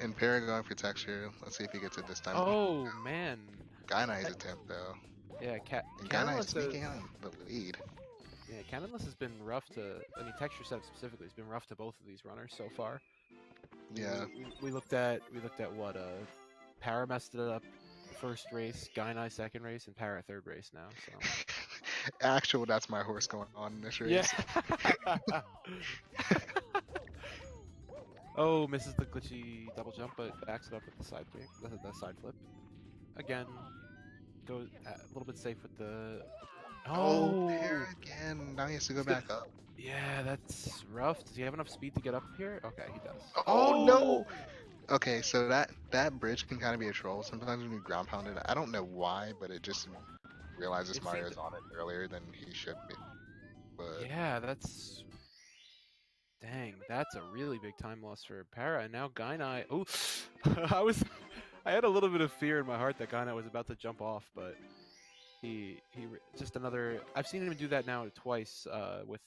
And Para going for texture. Let's see if he gets it this time. Oh man. Gainai's attempt though. Yeah, And Gainai is Canonless. sneaking on the lead. Yeah, Canonless has been rough to. I mean, texture setup specifically has been rough to both of these runners so far. Yeah. We looked at what Para messed it up first race, Gainai second race, and Para third race now. So. Actual, that's my horse going on in this Yeah. race. Oh, misses the glitchy double jump, but backs it up with the side kick, the side flip. Again, goes a little bit safe with the. Oh, Oh, Para again. Now he has to go He's gonna- back up. yeah, that's rough. Does he have enough speed to get up here? Okay, he does. Oh no! Okay, so that bridge can kind of be a troll. Sometimes when you ground pound it, I don't know why, but it just realizes It Mario's seemed- on it earlier than he should be. But Yeah, that's. Dang, that's a really big time loss for Para. And now Gainai. Oh, I had a little bit of fear in my heart that Gainai was about to jump off, but just another. I've seen him do that now twice with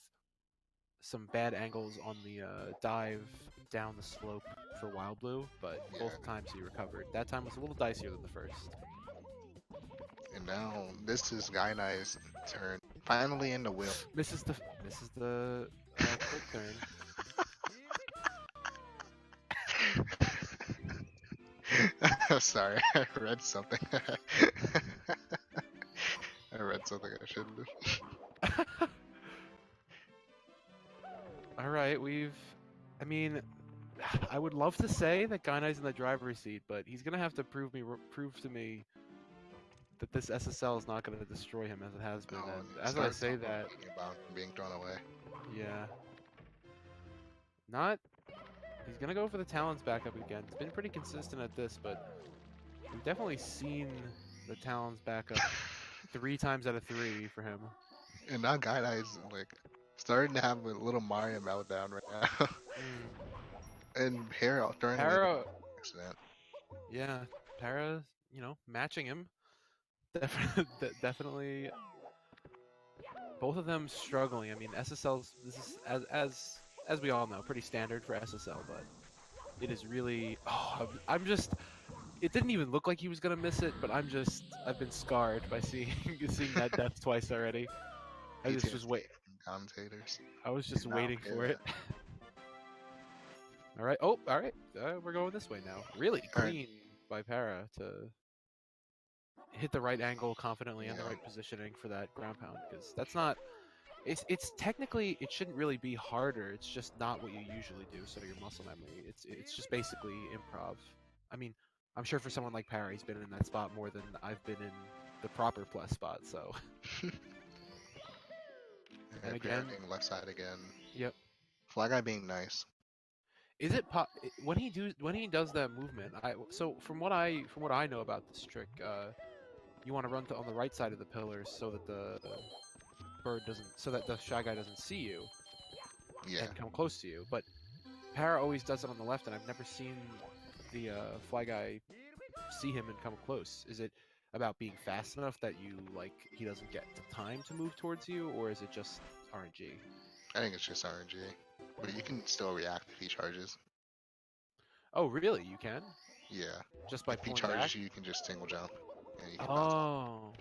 some bad angles on the dive down the slope for Wild Blue, but Yeah. both times he recovered. That time was a little dicier than the first. and now this is Gainai's turn. Finally in the wheel. Misses the quick turn. I'm sorry, I read something. I read something I shouldn't have. All right, I mean, I would love to say that Gainai's in the driver's seat, but he's gonna have to prove to me that this SSL is not gonna destroy him as it has been. Oh, And and as I start say talking that, about being thrown away. yeah, not. He's gonna go for the talons back up again. It's been pretty consistent at this, but we've definitely seen the talons back up 3 times out of 3 for him. And now Gainai's like starting to have a little Mario meltdown right now. And Para throwing away Para, the accident. yeah, Para, matching him. Definitely, both of them struggling. I mean, SSL's this is as as we all know, pretty standard for SSL, but it is really. Oh, I'm just. It didn't even look like he was gonna miss it, but I've been scarred by seeing seeing that death twice already. I just was PTSD wait. from commentators. I was Did just not waiting play for it. that. All right. Oh, all right. We're going this way now. Really All right. clean by Para to hit the right angle confidently and the Yeah. right positioning for that ground pound, because that's not. It's technically it shouldn't really be harder. It's just not what you usually do. So your muscle memory. It's just basically improv. I mean, I'm sure for someone like Para, he's been in that spot more than I've been in the proper plus spot. So and And again, being left side again. yep. Fly guy being nice. Is it when he does that movement? So from what I know about this trick, you want to run on the right side of the pillars so that the bird doesn't, so that the shy guy doesn't see you Yeah. and come close to you. But Para always does it on the left, and I've never seen the fly guy see him and come close. Is it about being fast enough that he doesn't get the time to move towards you, or is it just RNG? I think it's just RNG. But you can still react if he charges. Oh, really? You can Yeah. just by If he pulling back? charges you, you can just single jump and you can bounce off. Oh,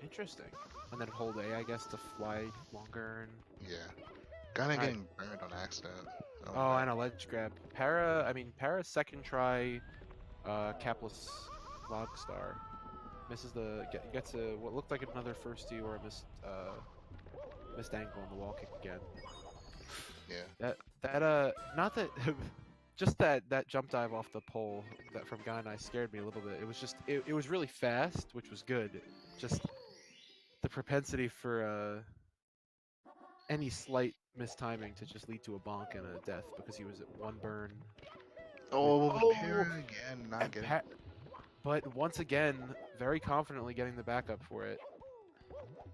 interesting. And then hold A, I guess, to fly longer. And Yeah. Kinda Alright. getting burned on accident. Oh, my. and a ledge grab. Para's second try, capless log star misses gets a what looked like another first D or a missed angle on the wall kick again. Yeah. Not that just that jump dive off the pole that from Gainai scared me a little bit. It was just it was really fast, which was good. Just the propensity for any slight mistiming to just lead to a bonk and a death because he was at one burn. Oh, Oh, Para again, not and getting. but once again, very confidently getting the backup for it,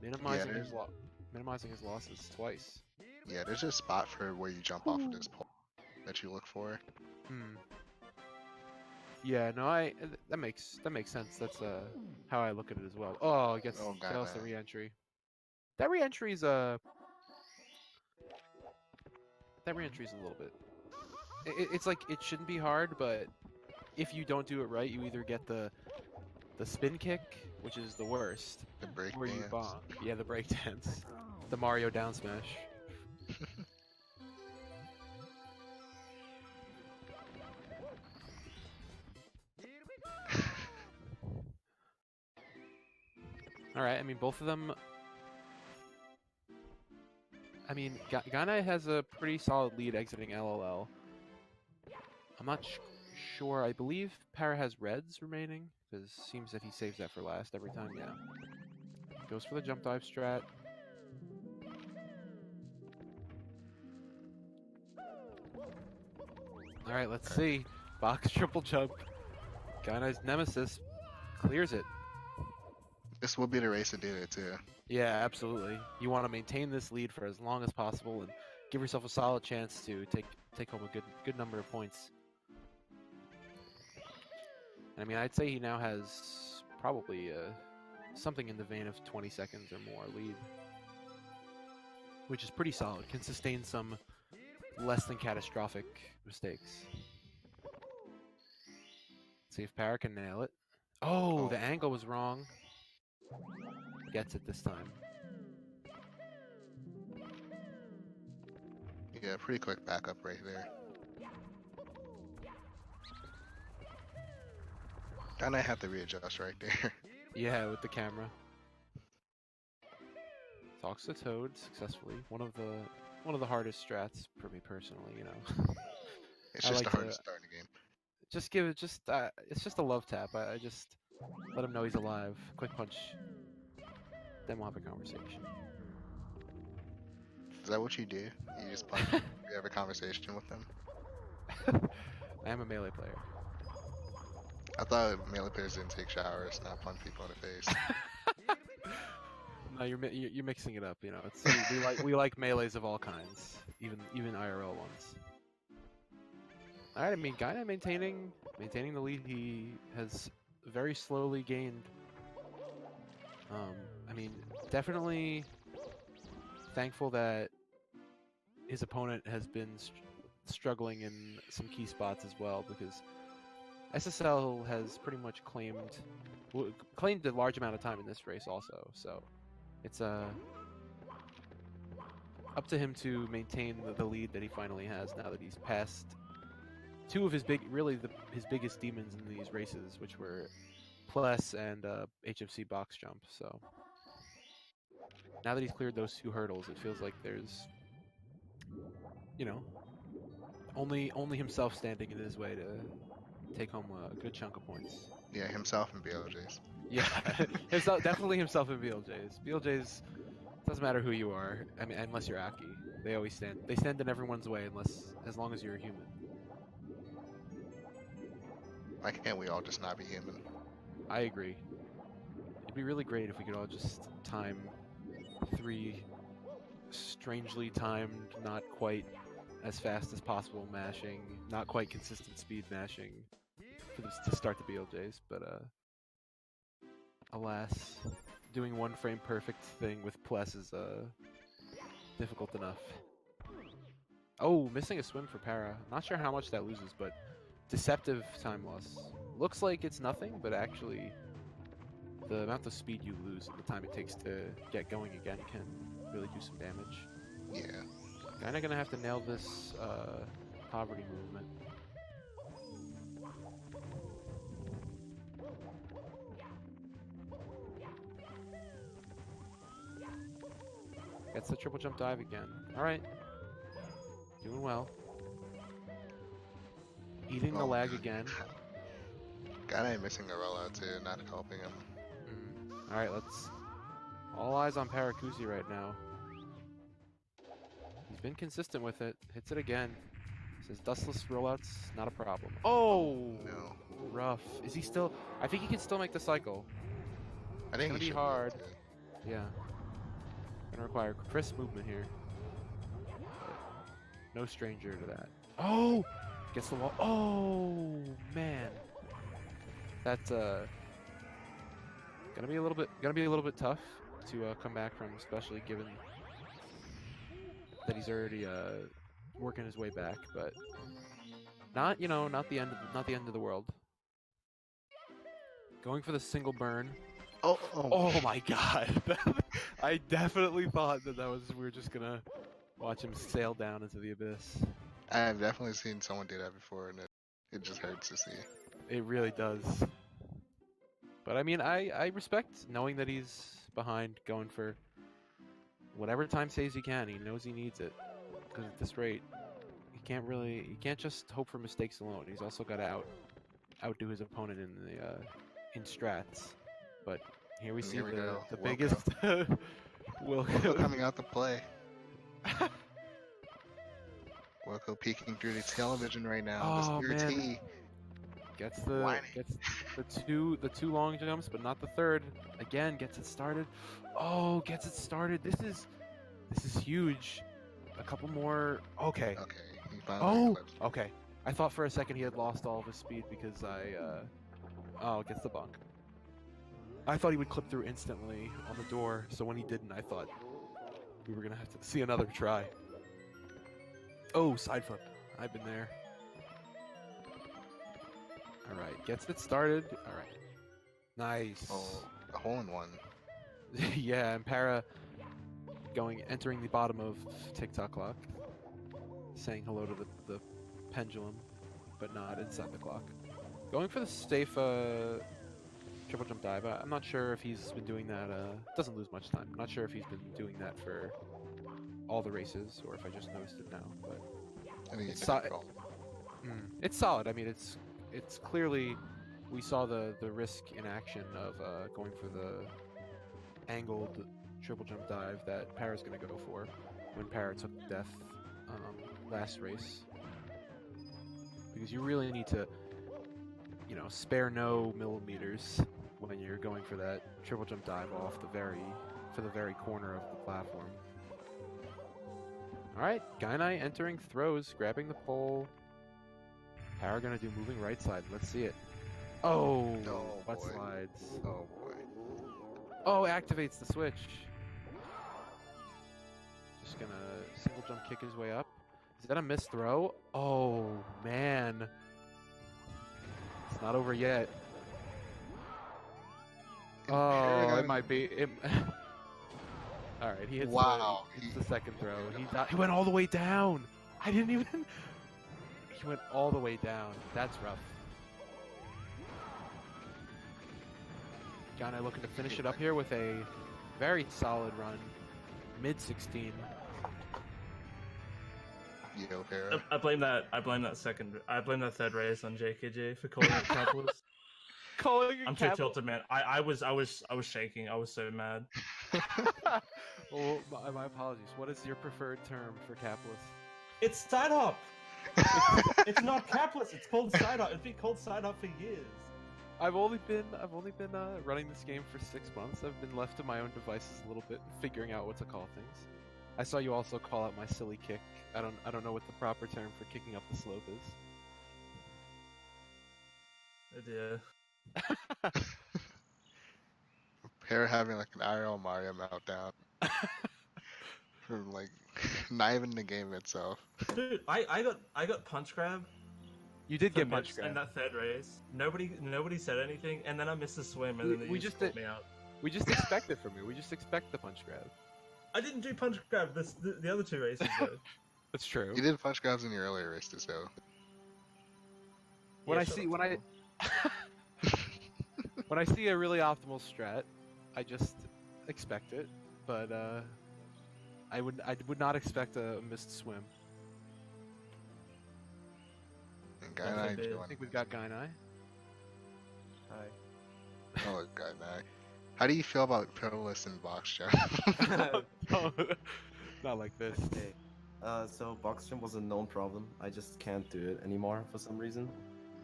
Yeah, minimizing his losses twice. yeah, there's a spot for where you jump off of this pole that you look for. Hmm. Yeah, no, that makes sense. That's how I look at it as well. Oh, I guess Oh god, fails the man. re-entry. That re-entry's a little bit. It's like it shouldn't be hard, but if you don't do it right, you either get the spin kick, which is the worst, The break or you dance. bonk. Yeah, the break dance, the Mario down smash. All right, I mean both of them. I mean, Gainai has a pretty solid lead exiting LLL. I'm not sure. I believe Para has reds remaining, because seems that he saves that for last every time. Yeah. Goes for the jump dive strat. All right, let's see. Box triple jump. Gainai's nemesis clears it. This will be the race to do it too. Yeah, absolutely. You want to maintain this lead for as long as possible and give yourself a solid chance to take home a good number of points. And I mean, I'd say he now has probably something in the vein of 20 seconds or more lead, which is pretty solid. Can sustain some less than catastrophic mistakes. Let's see if Para can nail it. Oh, the angle was wrong. Gets it this time. Yeah, pretty quick backup right there. And I have to readjust right there. Yeah, with the camera. Talks to Toad successfully. One of the hardest strats for me personally, you know. It's I just like the hardest start in the game. just give it it's just a love tap. I just let him know he's alive. Quick punch. Then we'll have a conversation. Is that what you do? You just punch? You have a conversation with them? I am a melee player. I thought melee players didn't take showers, not punch people in the face. No, you're mixing it up. You know, we like melees of all kinds, even IRL ones. All right, I mean, Gainai maintaining the lead he has very slowly gained. I mean, definitely thankful that his opponent has been struggling in some key spots as well, because SSL has pretty much claimed a large amount of time in this race also. So it's up to him to maintain the lead that he finally has now that he's passed two of his his biggest demons in these races, which were Pless and HFC box jump. So now that he's cleared those two hurdles, it feels like there's, you know, only himself standing in his way to take home a good chunk of points. Yeah, himself and BLJs. Yeah, definitely himself and BLJs. BLJs, doesn't matter who you are. I mean, unless you're Aki, they always stand. They stand in everyone's way, as long as you're a human. Why can't we all just not be human? I agree. It'd be really great if we could all just time 3 strangely timed, not quite as fast as possible mashing, not quite consistent speed mashing to start the BLJs, but alas, doing one frame perfect thing with Pless is difficult enough. Oh, missing a swim for Para. Not sure how much that loses, but deceptive time loss. Looks like it's nothing, but actually the amount of speed you lose and the time it takes to get going again can really do some damage. Yeah. Kinda gonna have to nail this poverty movement. Gets the triple jump dive again. Alright. Doing well. Eating the lag again. Gainai missing a rollout too, not helping him. Alright, let's... All eyes on Paracusia right now. He's been consistent with it. Hits it again. Says dustless rollouts, not a problem. Oh! No. Rough. Is he still... I think he can still make the cycle. I think it's gonna be hard. Yeah. Gonna require crisp movement here. No stranger to that. Oh! Gets the wall. Oh, man. That's gonna be a little bit tough to come back from, especially given that he's already working his way back, but not the end of the world. Going for the single burn. Oh my god. I definitely thought that we were just gonna watch him sail down into the abyss. I've definitely seen someone do that before, and it just hurts to see. It really does. But I mean, I respect knowing that he's behind, going for whatever time saves he can. He knows he needs it, because at this rate, he can't just hope for mistakes alone. He's also got to outdo his opponent in the in strats. But here we see the biggest Wilco coming out to play. Wilco peeking through the television right now. Oh, Mr. man. T. Gets the two long jumps, but not the third. Again, gets it started. Oh, gets it started. This is huge. A couple more. Okay. Okay. He finally eclipsed. Okay. I thought for a second he had lost all of his speed because gets the bunk. I thought he would clip through instantly on the door, so when he didn't, I thought we were gonna have to see another try. Oh, side flip. I've been there. Alright, gets it started. Alright. Nice. Oh, a hole in one. Yeah, and Para entering the bottom of TikTok clock. Saying hello to the pendulum, but not inside the clock. Going for the safe triple jump dive. I'm not sure if he's been doing that. Doesn't lose much time. I'm not sure if he's been doing that for all the races or if I just noticed it now. But I mean, it's solid. I mean, it's clearly we saw the risk in action of going for the angled triple jump dive that Para's going to go for when Para took death last race, because you really need to spare no millimeters when you're going for that triple jump dive off the very corner of the platform. Alright, Gainai entering throws, grabbing the pole. Para gonna do moving right side. Let's see it. Oh, butt slides. Oh boy. Oh, activates the switch. Just gonna single jump kick his way up. Is that a missed throw? Oh man, it's not over yet. Oh, it might be. All right, he hits Wow. the second throw. He went all the way down. I didn't even. He went all the way down. That's rough. Gainai looking to finish it up here with a very solid run, mid 16. Yo, Hera. I blame that third race on JKJ for calling it capitalist. I'm too tilted, man. I was shaking. I was so mad. Well, my apologies. What is your preferred term for capitalist? It's side hop. It's not capitalist. It's called side hop. It's been called side hop for years. I've only been running this game for 6 months. I've been left to my own devices a little bit, figuring out what to call things. I saw you also call out my silly kick. I don't know what the proper term for kicking up the slope is. Oh dear. Hera having like an IRL Mario meltdown. From like not even the game itself. Dude, I got punch grab. You did get punch grab in that third race. Nobody said anything, and then I missed a swim, and then they just called me out. We just expect it from you. We just expect the punch grab. I didn't do punch grab the other two races though. That's true. You did punch grabs in your earlier races though. When I see a really optimal strat, I just expect it. But I would not expect a missed swim. And Gainai, I think we've got Gainai. Hi. oh Gainai. How do you feel about Perilous and box jump? No, not like this. Okay. So box jump was a known problem. I just can't do it anymore for some reason.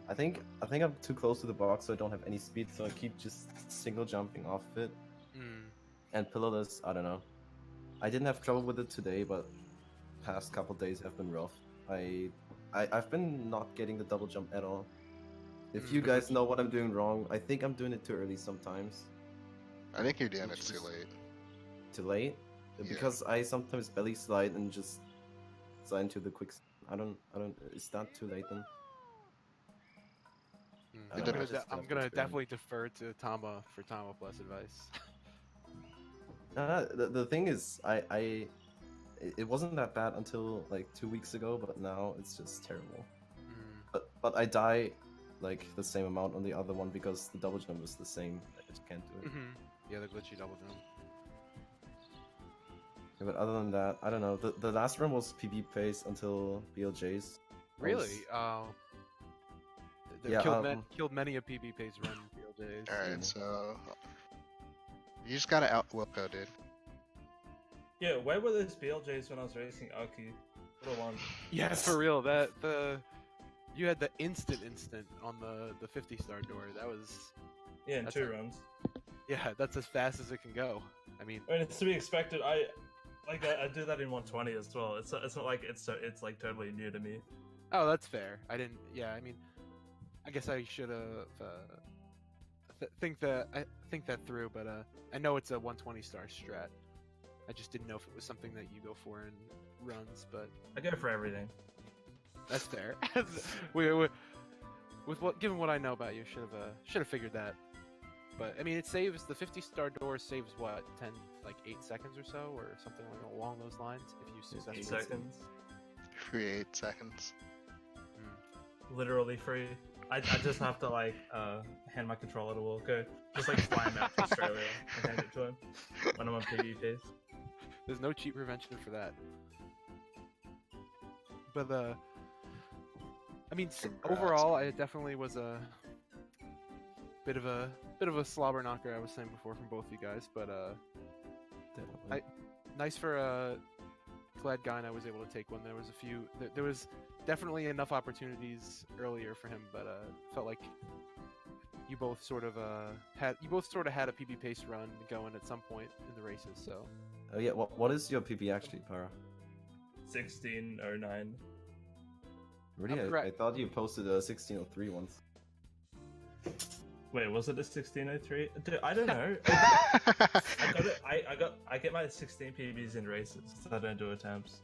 I think I'm too close to the box, so I don't have any speed. So I keep just single jumping off of it. And pillowless, I don't know. I didn't have trouble with it today, but past couple days have been rough. I've been not getting the double jump at all. If you guys know what I'm doing wrong, I think I'm doing it too early sometimes. I think you're doing it too late. Too late? Yeah. Because I sometimes belly slide and just slide into the quick. I don't. Is that too late then? I'm gonna definitely defer to Tama for Tama Plus advice. The thing is, it wasn't that bad until like 2 weeks ago, but now it's just terrible. But I die like the same amount on the other one because the double jump is the same. I just can't do it. Yeah, the glitchy double jump. Yeah, but other than that, I don't know. The last run was PB pace until BLJ's. Really? Yeah, killed many a PB pace run in BLJ's. Alright, so you just gotta out Wilco, dude. Yeah, where were those BLJs when I was racing Aki? The one. Yeah, for real. You had the instant on the 50-star door. That was. Yeah, in 2 runs. Yeah, that's as fast as it can go. I mean, it's to be expected. I do that in 120 as well. It's not like it's like totally new to me. Oh, that's fair. I didn't. Yeah, I mean, I guess I should have think that through. But I know it's a 120-star strat. I just didn't know if it was something that you go for in runs. But I go for everything. That's fair. Given what I know about you, should have figured that. But I mean, it saves the 50-star door saves what 8 seconds or so, or something along those lines. If you successfully 8 seconds. Free 8 seconds. Literally free. I just have to hand my controller to Wilco, just fly him out to Australia and hand it to him when I'm on PB pace. There's no cheat prevention for that. But I mean, overall, I definitely was a bit of a slobber knocker. I was saying before from both you guys, but nice for glad Gainai was able to take one. There was definitely enough opportunities earlier for him, but felt like you both sort of had a PB pace run going at some point in the races. So. Oh yeah, what is your PB actually, Para? 16:09. Really? I thought you posted a 16:03 once. Wait, was it a 1603? Dude, I don't know. I get my 16 PBs in races, so I don't do attempts.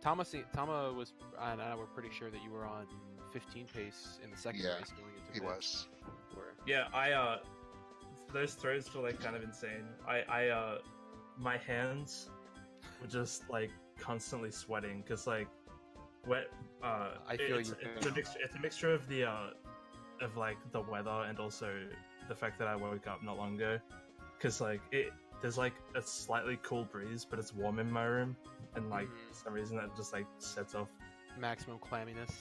Tama was, and I were pretty sure that you were on 15 pace in the second race going into he pits. was. Yeah, those throws were like kind of insane. My hands were just like constantly sweating because like I feel it's a mixture of the of like the weather and also the fact that I woke up not long ago, because like there's like a slightly cool breeze, but it's warm in my room, and like for some reason that just like sets off maximum clamminess.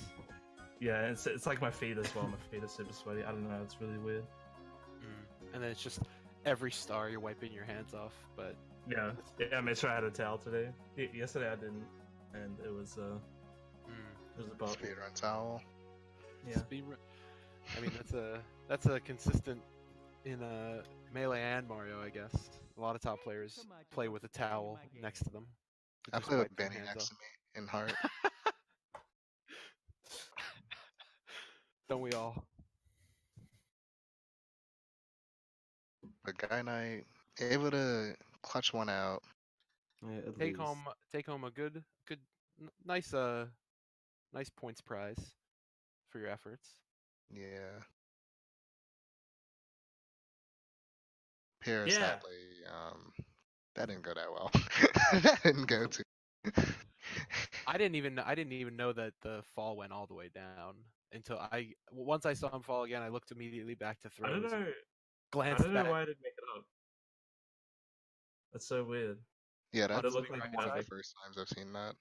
Yeah, it's like my feet as well. My feet are super sweaty. I don't know. It's really weird. And then it's just every star you're wiping your hands off. But yeah, I made sure I had a towel today. Yesterday I didn't, and it was a bug. Speedrun towel. Yeah. Speedrun. I mean, that's a consistent in Melee and Mario, I guess. A lot of top players play with a towel next to them. I play with Benny next to me in Heart. Don't we all? But Gainai able to clutch one out. Yeah, Take home a good nice points prize for your efforts. Yeah. Pierre, sadly, that didn't go that well. That didn't go too. I didn't even know that the fall went all the way down until once I saw him fall again. I looked immediately back to throws. I don't know. Glanced I don't know back. why I didn't make it up. That's so weird. Yeah, that's look like one of the first times I've seen that.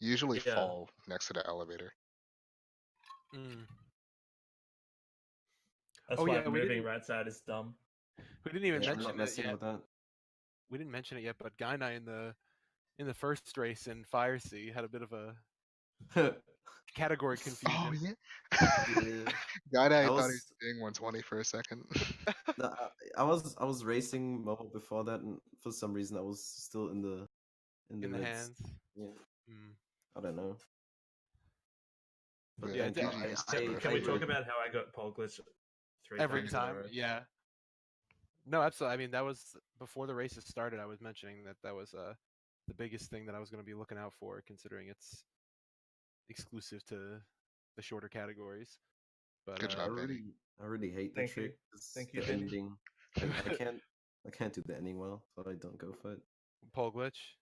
Usually fall next to the elevator. That's why moving right side is dumb. We didn't even mention not messing it yet. with that. We didn't mention it yet, but Gainai in the first race in Fire Sea had a bit of a category confusion. Oh yeah. Gainai thought he was doing 120 for a second. No, I was racing Momo before that, and for some reason I was still in the hands. Yeah. I don't know. But yeah, can we talk about how I got pole glitch every time? Yeah. No, absolutely. I mean, that was before the races started. I was mentioning that was the biggest thing that I was going to be looking out for, considering it's exclusive to the shorter categories. But good job, I really hate the trick. Thank you, the ending. I can't do the ending well, so I don't go for it. Pole glitch.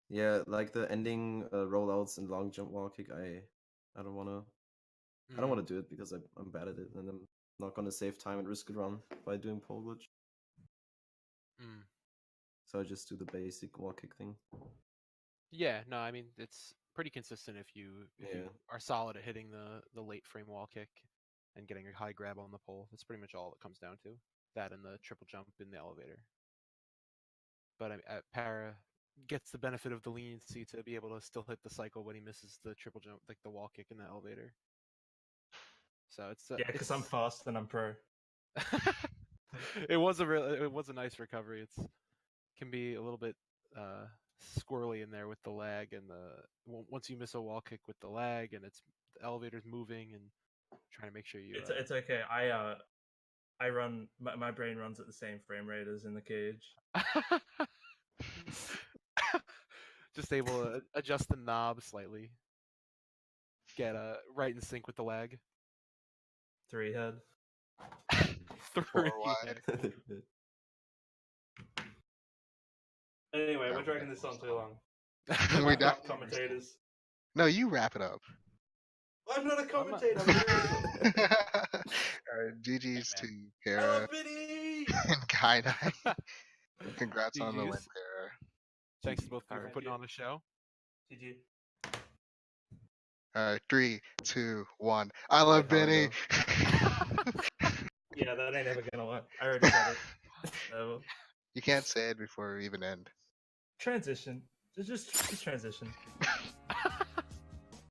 Yeah, like the ending rollouts and long jump wall kick. I don't wanna. I don't want to do it because I'm bad at it, and I'm not gonna save time and risk a run by doing pole glitch. So I just do the basic wall kick thing. Yeah, no, I mean it's pretty consistent if you are solid at hitting the late frame wall kick and getting a high grab on the pole. That's pretty much all it comes down to. That and the triple jump in the elevator. But Para gets the benefit of the leniency to be able to still hit the cycle when he misses the triple jump, like the wall kick in the elevator. So it's because I'm fast and I'm pro. it was a nice recovery. Can be a little bit squirrely in there with the lag and once you miss a wall kick with the lag and the elevator's moving and trying to make sure you. It's okay. I run. My brain runs at the same frame rate as in the cage. Just able to adjust the knob slightly. Get right in sync with the lag. 3 head. 3 wide. Anyway, we're dragging this on too long. We commentators. No, you wrap it up. I'm not a commentator. Alright, GG's to Para and Gainai. Congrats on the win, Para. Thanks to both of you for putting on the show. GG. Alright, 3, 2, 1. I love Benny. Yeah, that ain't ever gonna work. I already said it. So. You can't say it before we even end. Transition. Just transition.